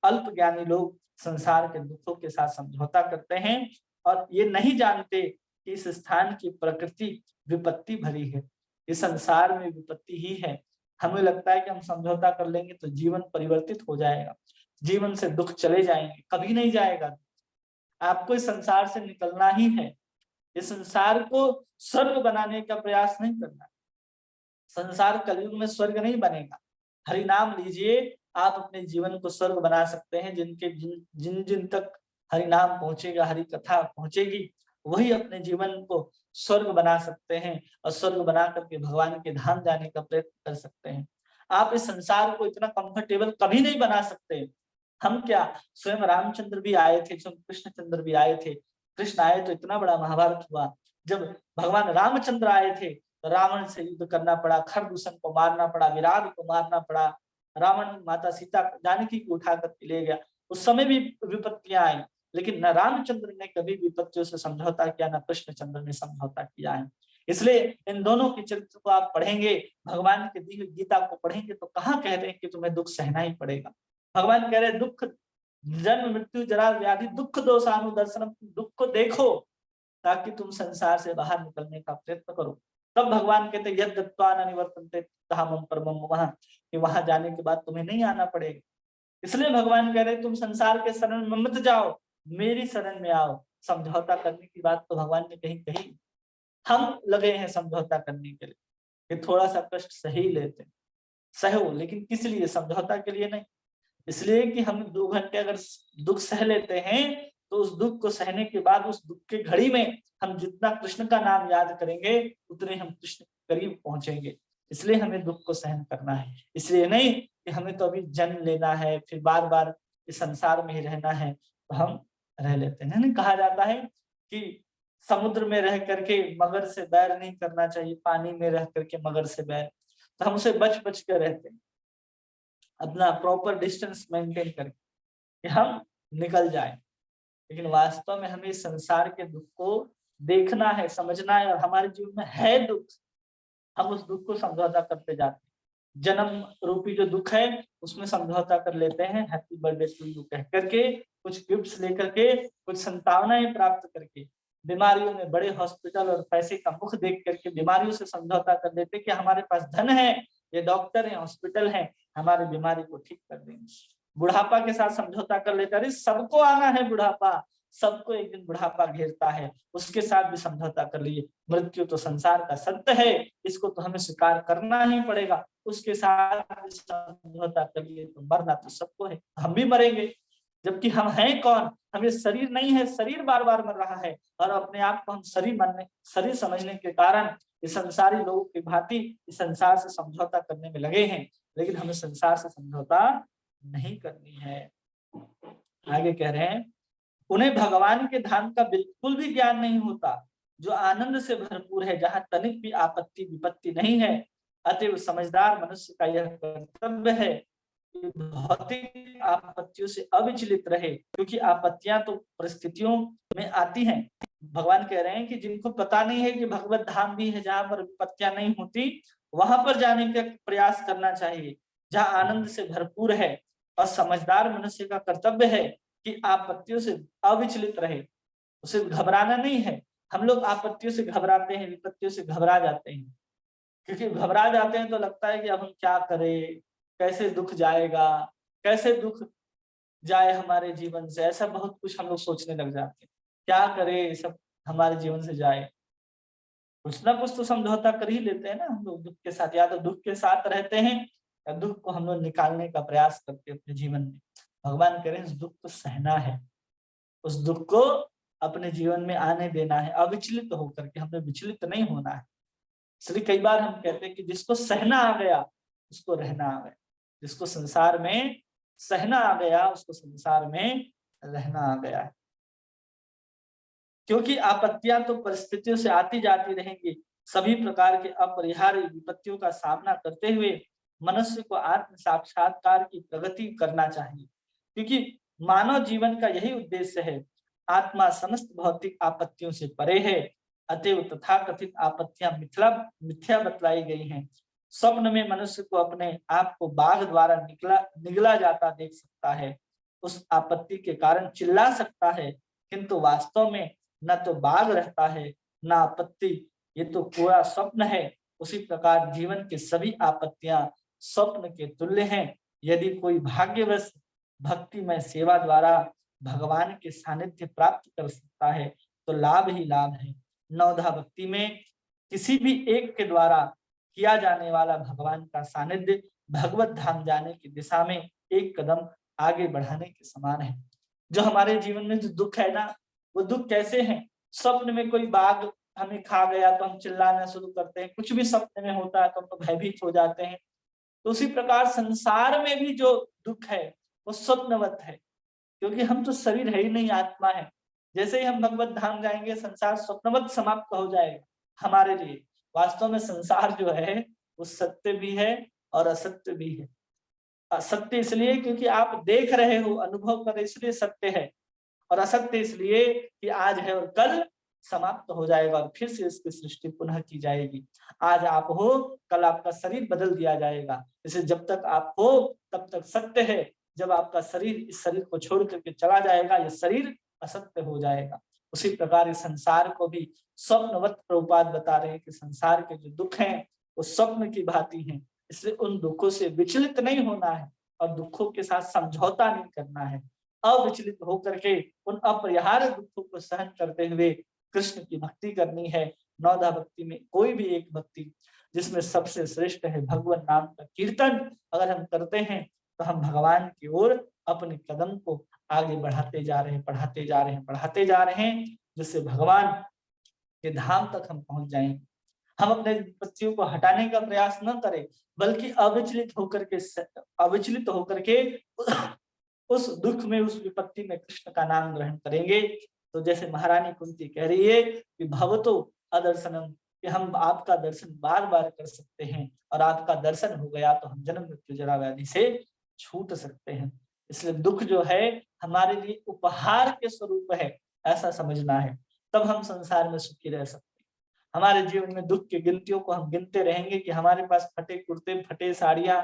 अल्प ज्ञानी लोग संसार के दुखों के साथ समझौता करते हैं और ये नहीं जानते कि इस स्थान की प्रकृति विपत्ति भरी है, इस संसार में विपत्ति ही है। हमें लगता है कि हम समझौता कर लेंगे तो जीवन परिवर्तित हो जाएगा, जीवन से दुख चले जाएंगे, कभी नहीं जाएगा। आपको इस संसार से निकलना ही है, इस संसार को स्वर्ग बनाने का प्रयास नहीं करना। संसार कलयुग में स्वर्ग नहीं बनेगा। हरि नाम लीजिए, आप अपने जीवन को स्वर्ग बना सकते हैं। जिन जिन तक हरि नाम पहुंचेगा, हरि कथा पहुंचेगी, वही अपने जीवन को स्वर्ग बना सकते हैं और स्वर्ग बना करके भगवान के धाम जाने का प्रयत्न कर सकते हैं। आप इस संसार को इतना कंफर्टेबल कभी नहीं बना सकते। हम क्या, स्वयं रामचंद्र भी आए थे, स्वयं कृष्णचंद्र भी आए थे। कृष्ण आए तो इतना बड़ा महाभारत हुआ। जब भगवान रामचंद्र आए थे रावण से युद्ध करना पड़ा, खरदूषण को मारना पड़ा, विराट को मारना पड़ा, रावण माता सीता जानकी को उठा कर ले गया। उस समय भी विपत्तियां आई, लेकिन न रामचंद्र ने कभी विपत्तियों से समझौता किया, न कृष्णचंद्र ने समझौता किया है। इसलिए इन दोनों के चरित्र को आप पढ़ेंगे, भगवान के दी हुई गीता को पढ़ेंगे तो कहाँ कह रहे हैं कि तुम्हें दुख सहना ही पड़ेगा। भगवान कह रहे दुख, जन्म मृत्यु जरा व्याधि दुख दोषानुदर्शनम, दुख को देखो ताकि तुम संसार से बाहर निकलने का प्रयत्न करो। तब भगवान कहते यद दत्वा न निवर्तन्ते धामम परमम वहां, कि वहां जाने के बाद तुम्हें नहीं आना पड़ेगा। इसलिए भगवान कह रहे तुम संसार के शरण में मत जाओ, मेरी शरण में आओ। समझौता करने की बात तो भगवान ने कहीं कही, हम लगे हैं समझौता करने के लिए कि थोड़ा सा कष्ट सही लेते, सहो, लेकिन किस लिए? समझौता के लिए नहीं, इसलिए कि हम 2 घंटे अगर दुख सह लेते हैं तो उस दुख को सहने के बाद उस दुख के घड़ी में हम जितना कृष्ण का नाम याद करेंगे उतने हम कृष्ण के करीब पहुंचेंगे। इसलिए हमें दुख को सहन करना है, इसलिए नहीं कि हमें तो अभी जन्म लेना है फिर बार बार इस संसार में ही रहना है, तो हम रह लेते हैं। नहीं, कहा जाता है कि समुद्र में रह करके मगर से बैर नहीं करना चाहिए, पानी में रह करके मगर से बैर, तो हम उसे बच बच कर रहते हैं, अपना प्रॉपर डिस्टेंस मेंटेन करके कि हम निकल जाएं। लेकिन वास्तव में हमें संसार के दुख को देखना है, समझना है, और हमारे जीवन में है दुख, हम उस दुख को समझौता करते जाते हैं। जन्म रूपी जो दुख है उसमें समझौता कर लेते हैं, हैप्पी बर्थडे टू यू कह करके, कुछ गिफ्ट्स लेकर के, कुछ संतावनाएं प्राप्त करके, बीमारियों में बड़े हॉस्पिटल और पैसे का मुख देख करके बीमारियों से समझौता कर लेते कि हमारे पास धन है, ये डॉक्टर है, हॉस्पिटल है, हमारी बीमारी को ठीक कर देंगे। बुढ़ापा के साथ समझौता कर लेते, अरे सबको आना है बुढ़ापा, सबको एक दिन बुढ़ापा घेरता है, उसके साथ भी समझौता कर लिए। मृत्यु तो संसार का सत्य है, इसको तो हमें स्वीकार करना ही पड़ेगा, उसके साथ भी समझौता कर लिए तो मरना तो सबको है, हम भी मरेंगे। जबकि हम हैं कौन? हमें शरीर नहीं है, शरीर बार बार मर रहा है और अपने आप को हम शरीर समझने के कारण इस संसारी लोगों की भांति इस संसार से समझौता करने में लगे हैं, लेकिन हमें संसार से समझौता नहीं करनी है। आगे कह रहे हैं उन्हें भगवान के धाम का बिल्कुल भी ज्ञान नहीं होता, जो आनंद से भरपूर है, जहाँ तनिक भी आपत्ति विपत्ति नहीं है। अतएव समझदार मनुष्य का यह कर्तव्य है कि भौतिक आपत्तियों से अविचलित रहे, क्योंकि आपत्तियां तो परिस्थितियों में आती हैं। भगवान कह रहे हैं कि जिनको पता नहीं है कि भगवत धाम भी है जहाँ पर विपत्तियां नहीं होती, वहां पर जाने का प्रयास करना चाहिए जहाँ आनंद से भरपूर है। और समझदार मनुष्य का कर्तव्य है कि आपत्तियों से अविचलित रहे, उसे घबराना नहीं है। हम लोग आपत्तियों से घबराते हैं, विपत्तियों से घबरा जाते हैं, क्योंकि घबरा जाते हैं तो लगता है कि अब हम क्या करें, कैसे दुख जाएगा, कैसे दुख जाए हमारे जीवन से, ऐसा बहुत कुछ हम लोग सोचने लग जाते हैं, क्या करें सब हमारे जीवन से जाए। कुछ ना कुछ तो समझौता कर ही लेते हैं ना हम लोग दुख के साथ, या तो दुख के साथ रहते हैं या दुख को हम लोग निकालने का प्रयास करते हैं अपने जीवन में। भगवान कह रहे हैं उस दुख को सहना है, उस दुख को अपने जीवन में आने देना है, अविचलित होकर के, हमें विचलित नहीं होना है। इसलिए कई बार हम कहते हैं कि जिसको सहना आ गया उसको रहना आ गया, जिसको संसार में सहना आ गया, उसको संसार में रहना आ गया है। क्योंकि आपत्तियां तो परिस्थितियों से आती जाती रहेंगी। सभी प्रकार के अपरिहार्य विपत्तियों का सामना करते हुए मनुष्य को आत्म साक्षात्कार की प्रगति करना चाहिए, क्योंकि मानव जीवन का यही उद्देश्य है। आत्मा समस्त भौतिक आपत्तियों से परे है, अतएव तथाकथित आपत्तियां मिथ्या बतलाई गई हैं। स्वप्न में मनुष्य को अपने आप को बाघ द्वारा निगला जाता देख सकता है, उस आपत्ति के कारण चिल्ला सकता है, किंतु वास्तव में न तो बाघ रहता है न आपत्ति, ये तो पूरा स्वप्न है। उसी प्रकार जीवन की सभी आपत्तियां स्वप्न के तुल्य हैं। यदि कोई भाग्यवश भक्तिमय सेवा द्वारा भगवान के सानिध्य प्राप्त कर सकता है तो लाभ ही लाभ है। नवधा भक्ति में किसी भी एक के द्वारा किया जाने वाला भगवान का सानिध्य भगवत धाम जाने की दिशा में एक कदम आगे बढ़ाने के समान है। जो हमारे जीवन में जो दुख है ना, वो दुख कैसे हैं? स्वप्न में कोई बाघ हमें खा गया तो हम चिल्लाना शुरू करते हैं, कुछ भी सपने में होता है तो हम तो भयभीत हो जाते हैं। तो उसी प्रकार संसार में भी जो दुख है वो स्वप्नवत है, क्योंकि हम तो शरीर है ही नहीं, आत्मा है। जैसे ही हम भगवत धाम जाएंगे संसार स्वप्नवत समाप्त हो जाएगा हमारे लिए। वास्तव में संसार जो है वो सत्य भी है और असत्य भी है। असत्य इसलिए क्योंकि आप देख रहे हो, अनुभव कर रहे, इसलिए सत्य है, और असत्य इसलिए कि आज है और कल समाप्त हो जाएगा और फिर से इसकी सृष्टि पुनः की जाएगी। आज आप हो, कल आपका शरीर बदल दिया जाएगा। इसे जब तक आप हो तब तक सत्य है, जब आपका शरीर इस शरीर को छोड़ करके चला जाएगा ये शरीर असत्य हो जाएगा। उसी प्रकार इस संसार को भी स्वप्नवत प्रभुपाद बता रहे हैं कि संसार के जो दुख हैं वो स्वप्न की भांति हैं, इसलिए उन दुखों से विचलित नहीं होना है और दुखों के साथ समझौता नहीं करना है। अविचलित होकर के उन अपरिहार्य दुखों को सहन करते हुए कृष्ण की भक्ति करनी है। नवधा भक्ति में कोई भी एक भक्ति जिसमें सबसे श्रेष्ठ है भगवान नाम का कीर्तन अगर हम करते हैं तो हम भगवान की ओर अपने कदम को आगे बढ़ाते जा रहे हैं, बढ़ाते जा रहे हैं, बढ़ाते जा रहे हैं, जिससे भगवान के धाम तक हम पहुंच जाएंगे। हम अपने विपत्तियों को हटाने का प्रयास न करें, बल्कि अविचलित होकर के उस दुख में, उस विपत्ति में कृष्ण का नाम ग्रहण करेंगे। तो जैसे महारानी कुंती कह रही है कि भवतो अदर्शनम, कि हम आपका दर्शन बार बार कर सकते हैं और आपका दर्शन हो गया तो हम जन्म मृत्यु जरा व्याधि से छूट सकते हैं। इसलिए दुख जो है हमारे लिए उपहार के स्वरूप है, ऐसा समझना है, तब हम संसार में सुखी रह सकते हैं। हमारे जीवन में दुख की गिनतियों को हम गिनते रहेंगे कि हमारे पास फटे कुर्ते, फटे साड़ियां,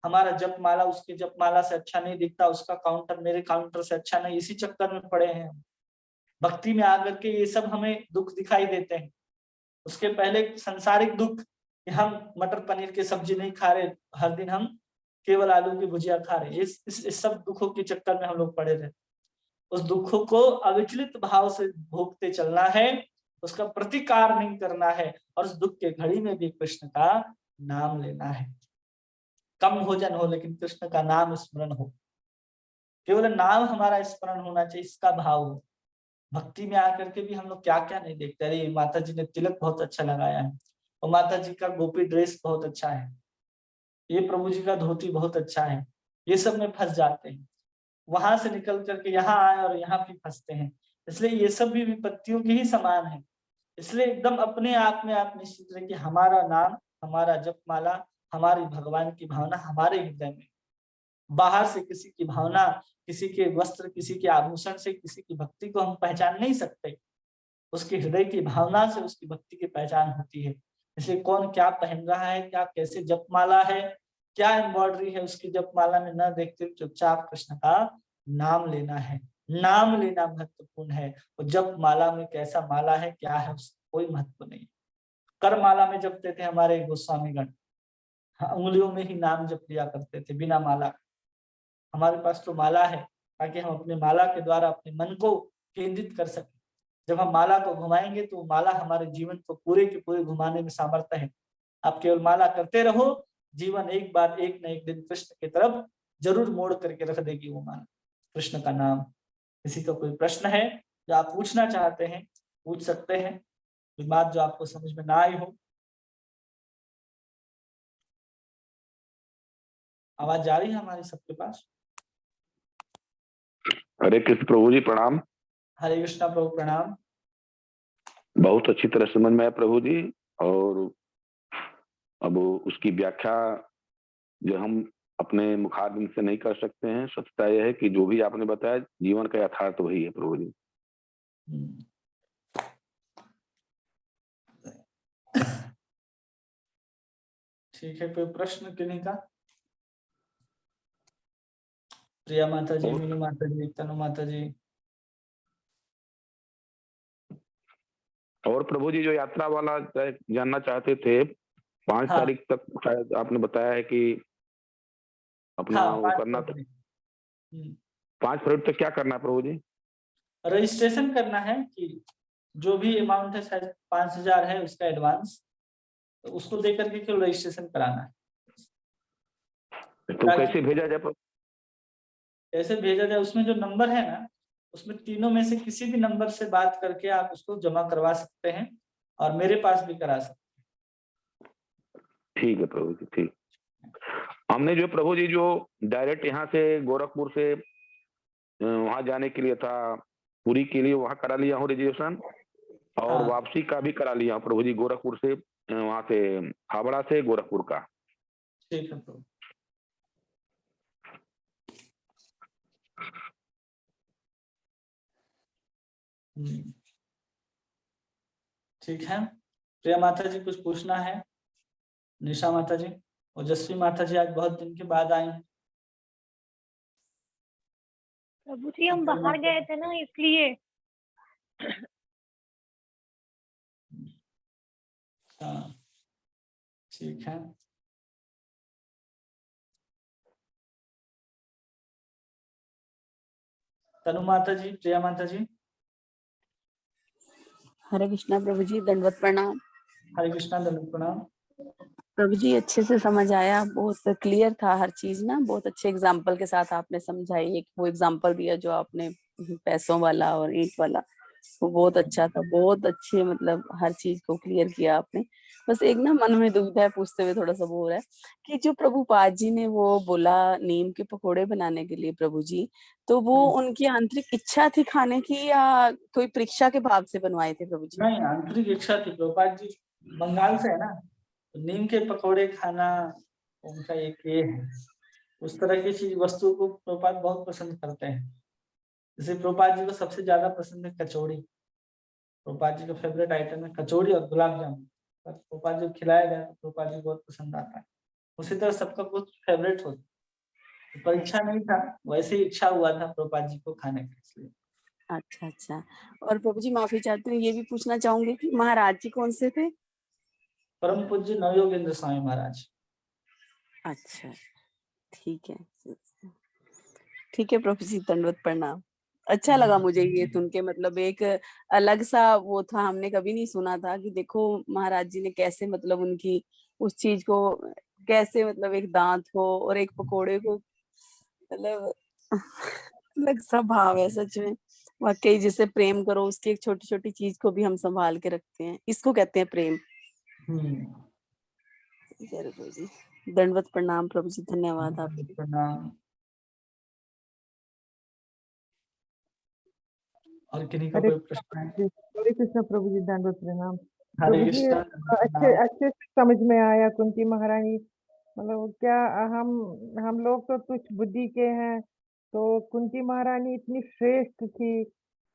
हमारा जपमाला उसके जपमाला से अच्छा नहीं दिखता, उसका काउंटर मेरे काउंटर से अच्छा नहीं, इसी चक्कर में पड़े हैं। भक्ति में आकर के ये सब हमें दुख दिखाई देते हैं। उसके पहले सांसारिक दुख कि हम मटर पनीर की सब्जी नहीं खा रहे, हर दिन हम केवल आलू की भुजिया खा रहे, इस सब दुखों के चक्कर में हम लोग पड़े रहते। उस दुखों को अविचलित भाव से भोगते चलना है, उसका प्रतिकार नहीं करना है, और उस दुख के घड़ी में भी कृष्ण का नाम लेना है। कम भोजन हो लेकिन कृष्ण का नाम स्मरण हो, केवल नाम हमारा स्मरण होना चाहिए, इसका भाव हो। भक्ति में आकर के भी हम लोग क्या क्या नहीं देखते, अरे माता जी ने तिलक बहुत अच्छा लगाया है, और माता जी का गोपी ड्रेस बहुत अच्छा है, ये प्रभु जी का धोती बहुत अच्छा है, ये सब में फंस जाते हैं। वहां से निकल करके यहाँ आए और यहाँ भी फंसते हैं। इसलिए ये सब भी विपत्तियों के ही समान है। इसलिए एकदम अपने आप में आप निश्चित रहे कि हमारा नाम, हमारा जपमाला, हमारी भगवान की भावना हमारे हृदय में। बाहर से किसी की भावना, किसी के वस्त्र, किसी के आभूषण से किसी की भक्ति को हम पहचान नहीं सकते। उसके हृदय की भावना से उसकी भक्ति की पहचान होती है। इसलिए कौन क्या पहन रहा है, क्या कैसे जपमाला है, क्या एम्ब्रॉयडरी है उसकी जपमाला में, न देखते चुपचाप कृष्ण का नाम लेना है। नाम लेना महत्वपूर्ण है, और जपमाला में कैसा माला है, क्या है, उसका कोई महत्व नहीं। कर माला में जपते थे हमारे गोस्वामीगण, उंगलियों में ही नाम जप लिया करते थे बिना माला। हमारे पास तो माला है ताकि हम अपने माला के द्वारा अपने मन को केंद्रित कर सकें। जब हम माला को घुमाएंगे तो माला हमारे जीवन को पूरे के पूरे घुमाने में सामर्थ्य है। आप केवल माला करते रहो, जीवन एक बार एक न एक दिन कृष्ण की तरफ जरूर मोड़ करके रख देगी वो माला, कृष्ण का नाम। किसी का कोई प्रश्न है जो आप पूछना चाहते हैं, पूछ सकते हैं, कोई बात जो आपको समझ में ना आई हो। आवाज जा रही है हमारी सबके पास? हरे कृष्ण प्रभु जी, प्रणाम। हरे कृष्णा प्रभु, प्रणाम। बहुत अच्छी तरह समझ में आया प्रभु जी। और अब उसकी व्याख्या जो हम अपने मुखारबिंद से नहीं कर सकते हैं। सत्यता यह है कि जो भी आपने बताया जीवन का यथार्थ वही है प्रभु जी। ठीक है, कोई प्रश्न किन्हीं का? प्रिया माता जी, मीनू माता जी, तनु माता जी। और प्रभु जी जो यात्रा वाला जानना चाहते थे, 5 हाँ तारीख तक शायद आपने बताया है कि अपना हाँ, वो 5 करना था। फरवरी। 5 फरवरी तक क्या करना है प्रभु जी? रजिस्ट्रेशन करना है कि जो भी अमाउंट है, शायद 5,000 है उसका एडवांस, तो उसको दे करके केवल रजिस्ट्रेशन कराना है। तो कैसे भेजा जाए? कैसे भेजा जाए, उसमें जो नंबर है ना, उसमें तीनों में से किसी भी नंबर से बात करके आप उसको जमा करवा सकते हैं और मेरे पास भी करा सकते हैं। ठीक है प्रभु जी, ठीक। हमने जो प्रभु जी जो डायरेक्ट यहाँ से गोरखपुर से वहां जाने के लिए था, पुरी के लिए, वहां करा लिया हूँ रिजर्वेशन। और हाँ वापसी का भी करा लिया हूँ प्रभु जी, गोरखपुर से, वहां से हावड़ा से गोरखपुर का। ठीक है प्रभु। ठीक है, प्रिया माता जी कुछ पूछना है? निशा माता जी, ओजस्वी माता जी आज बहुत दिन के बाद आई हैं। प्रभु जी हम बाहर गए थे ना, इसलिए। हाँ ठीक है। तनु माता जी, प्रिया माता जी। हरे कृष्णा प्रभु जी, दंडवत प्रणाम। हरे कृष्णा, दंडवत प्रणाम। प्रभु जी अच्छे से समझ आया, बहुत क्लियर था हर चीज ना, बहुत अच्छे एग्जाम्पल के साथ आपने समझाई। एक वो एग्जाम्पल दिया जो आपने पैसों वाला और ईंट वाला, वो बहुत अच्छा था, बहुत अच्छे, मतलब हर चीज को क्लियर किया आपने। बस एक ना मन में दुविधा है, पूछते हुए थोड़ा सा वो हो रहा है कि जो प्रभुपाद जी ने वो बोला नीम के पकोड़े बनाने के लिए प्रभु जी, तो वो उनकी आंतरिक इच्छा थी खाने की या कोई परीक्षा के भाव से बनवाए थे प्रभु जी? नहीं, आंतरिक इच्छा थी। प्रभुपाद जी बंगाल से है ना, तो नीम के पकोड़े खाना उनका एक ये है। उस तरह की चीज वस्तु को प्रभुपाद बहुत पसंद करते हैं। जैसे प्रभुपाद जी को सबसे ज्यादा पसंद है कचौड़ी। प्रभुपाद जी का फेवरेट आइटम है कचौड़ी और गुलाब जामुन। प्रभुपाद जी को खिलाया गया तो प्रभुपाद जी को बहुत पसंद आता है। उसी तरह सबका कुछ फेवरेट होता है। परीक्षा नहीं था, वैसे ही इच्छा हुआ था प्रभुपाद जी को खाने का, इसलिए। अच्छा अच्छा। और प्रभु जी माफी चाहती हूँ, ये भी पूछना चाहूंगी कि महाराज जी कौन से थे? परम पूज्य नवयोगेंद्र स्वामी महाराज। अच्छा, ठीक है ठीक है प्रभु जी, दंडवत प्रणाम। अच्छा लगा मुझे ये सुन के, मतलब एक अलग सा वो था, हमने कभी नहीं सुना था कि देखो महाराज जी ने कैसे, मतलब उनकी उस चीज को कैसे, मतलब एक दांत को और एक पकोड़े को, मतलब अलग सा भाव है सच में। वाकई जिसे प्रेम करो उसकी एक छोटी छोटी चीज को भी हम संभाल के रखते हैं, इसको कहते हैं प्रेम। जय प्रभु जी, दंडवत प्रणाम प्रभु जी, धन्यवाद आपके। प्रणाम। और किन्हीं का कोई प्रश्न है? हरे कृष्ण प्रभु जी, दंडवत प्रणाम। हरे प्रभु जी कृष्णा। अच्छे अच्छे से समझ में आया कुंती महारानी। मतलब क्या, हम लोग तो तुच्छ बुद्धि के हैं, तो कुंती महारानी इतनी श्रेष्ठ थी,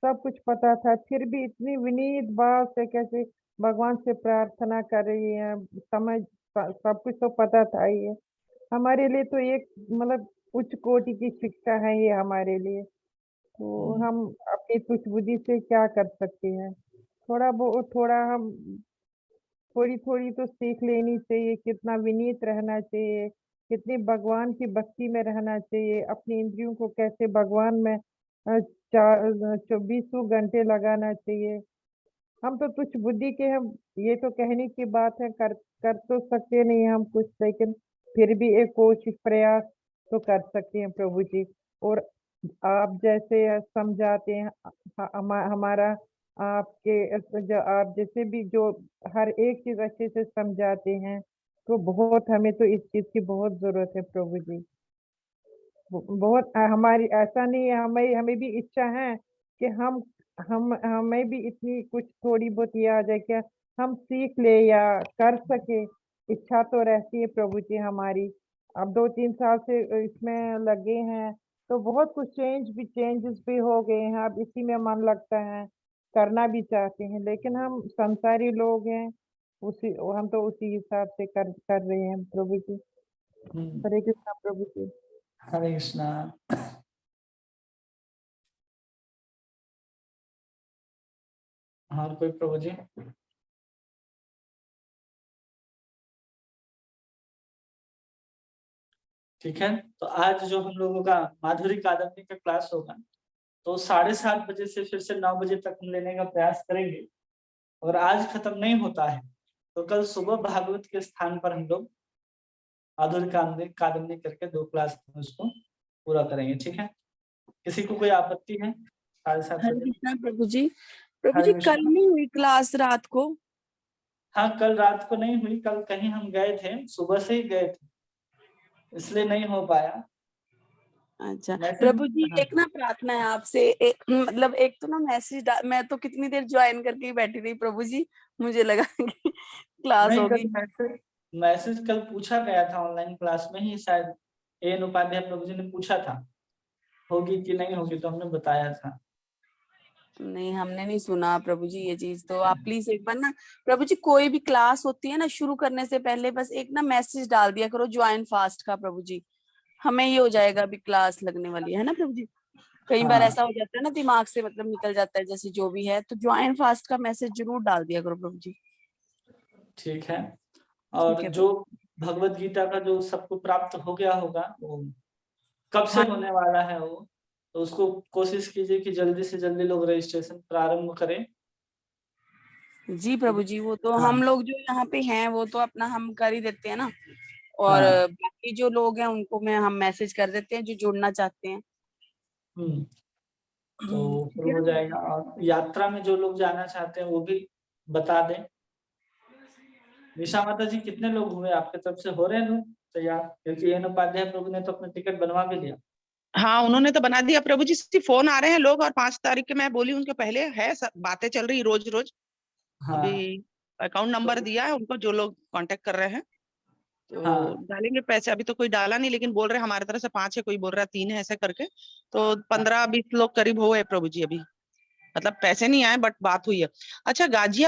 सब कुछ पता था, फिर भी इतनी विनीत भाव से कैसे भगवान से प्रार्थना कर रही है। समझ सब कुछ तो पता था ही है। हमारे लिए तो एक मतलब उच्च कोटि की शिक्षा है ये हमारे लिए। तो हम अपनी तुच्छ बुद्धि से क्या कर सकते हैं? थोड़ा बहुत, थोड़ा हम थोड़ी थोड़ी तो सीख लेनी चाहिए, कितना विनीत रहना चाहिए, कितनी भगवान की भक्ति में रहना चाहिए, अपनी इंद्रियों को कैसे भगवान में 24 घंटे लगाना चाहिए। हम तो तुच्छ बुद्धि के हम, ये तो कहने की बात है, कर तो सकते नहीं हम कुछ, लेकिन फिर भी एक कोशिश प्रयास तो कर सकते हैं प्रभु जी। और आप जैसे समझाते हैं, हमारा आपके जो आप जैसे भी जो हर एक चीज अच्छे से समझाते हैं, तो बहुत हमें तो इस चीज की बहुत जरूरत है प्रभु जी। बहुत हमारी ऐसा नहीं है, हमें भी इच्छा है कि हम हमें भी इतनी कुछ थोड़ी बहुत ये आ जाए कि हम सीख ले या कर सके। इच्छा तो रहती है प्रभु जी हमारी। अब 2-3 साल से इसमें लगे हैं, तो बहुत कुछ चेंजेस भी हो गए हैं। अब इसी में मन लगता है, करना भी चाहते हैं, लेकिन हम संसारी लोग हैं, हम तो उसी हिसाब से कर रहे हैं प्रभु जी। हरे कृष्णा प्रभु जी। हरे कृष्णा। और कोई प्रभु जी? ठीक है, तो आज जो हम लोगों का माधुरी कादम्बरी का क्लास होगा, तो 7:30 बजे से फिर से 9 बजे तक हम लेने का प्रयास करेंगे। अगर आज खत्म नहीं होता है तो कल सुबह भागवत के स्थान पर हम लोग माधुरी कादम्बरी करके 2 क्लास में उसको पूरा करेंगे। ठीक है, किसी को कोई आपत्ति है? 7:30 हरे बजे। कृष्णा प्रभु जी। प्रभु हरे जी कृष्णा। कल नहीं हुई क्लास रात को? हाँ, कल रात को नहीं हुई, कल कहीं हम गए थे, सुबह से ही गए थे, इसलिए नहीं हो पाया। अच्छा प्रभु जी, मैसेज, हाँ। एक ना प्रार्थना है आपसे। एक मतलब एक तो ना मैसेज, मैं तो कितनी देर ज्वाइन करके ही बैठी रही प्रभु जी, मुझे लगा कि क्लास नहीं, होगी। कल मैसेज कल पूछा गया था ऑनलाइन क्लास में ही, शायद एन उपाध्याय प्रभु जी ने पूछा था होगी कि नहीं होगी, तो हमने बताया था। नहीं, हमने नहीं सुना प्रभु जी ये चीज। तो आप प्लीज एक बार ना प्रभु जी, कोई भी क्लास होती है ना, शुरू करने से पहले बस एक ना मैसेज डाल दिया करो ज्वाइन फास्ट का प्रभु जी। हमें ये हो जाएगा अभी क्लास लगने वाली है ना प्रभु जी। कई बार हाँ, ऐसा हो जाता है ना, दिमाग से मतलब निकल जाता है, जैसे जो भी है। तो ज्वाइन फास्ट का मैसेज जरूर डाल दिया करो प्रभु जी। ठीक है। ठीक और है जो प्रभु। भगवत गीता का जो सबको प्राप्त हो गया होगा, वो कब से हाँ होने वाला है वो, तो उसको कोशिश कीजिए कि जल्दी से जल्दी लोग रजिस्ट्रेशन प्रारंभ करें। जी प्रभु जी, वो तो हाँ, हम लोग जो यहाँ पे हैं वो तो अपना हम कर ही देते हैं ना। और हाँ। बाकी जो लोग हैं उनको हम मैसेज कर देते हैं जो जुड़ना चाहते हैं। हम्म, तो ठीक फिर है हो ना प्रभु जाएगा। जी? और यात्रा में जो लोग जाना चाहते हैं वो भी बता दें। निशा माता जी, कितने लोग हुए आपके तरफ से? हो रहे हैं लोग तैयार? क्योंकि एन उपाध्याय प्रभु ने तो अपना टिकट बनवा भी लिया। हाँ, उन्होंने तो बना दिया प्रभु जी। सिर्फ फोन आ रहे हैं लोग, और 5 तारीख के मैं बोली उनके पहले है, सब बातें चल रही रोज रोज। अभी हाँ, अकाउंट नंबर तो दिया है उनको, जो लोग कांटेक्ट कर रहे हैं तो हाँ, डालेंगे पैसे। अभी तो कोई डाला नहीं, लेकिन बोल रहे हैं हमारे तरफ से 5 है, कोई बोल रहा है 3 है, ऐसे करके। तो 15-20 लोग करीब हुए प्रभु जी अभी। मतलब पैसे नहीं आए, बट बात हुई है। अच्छा, गाजिया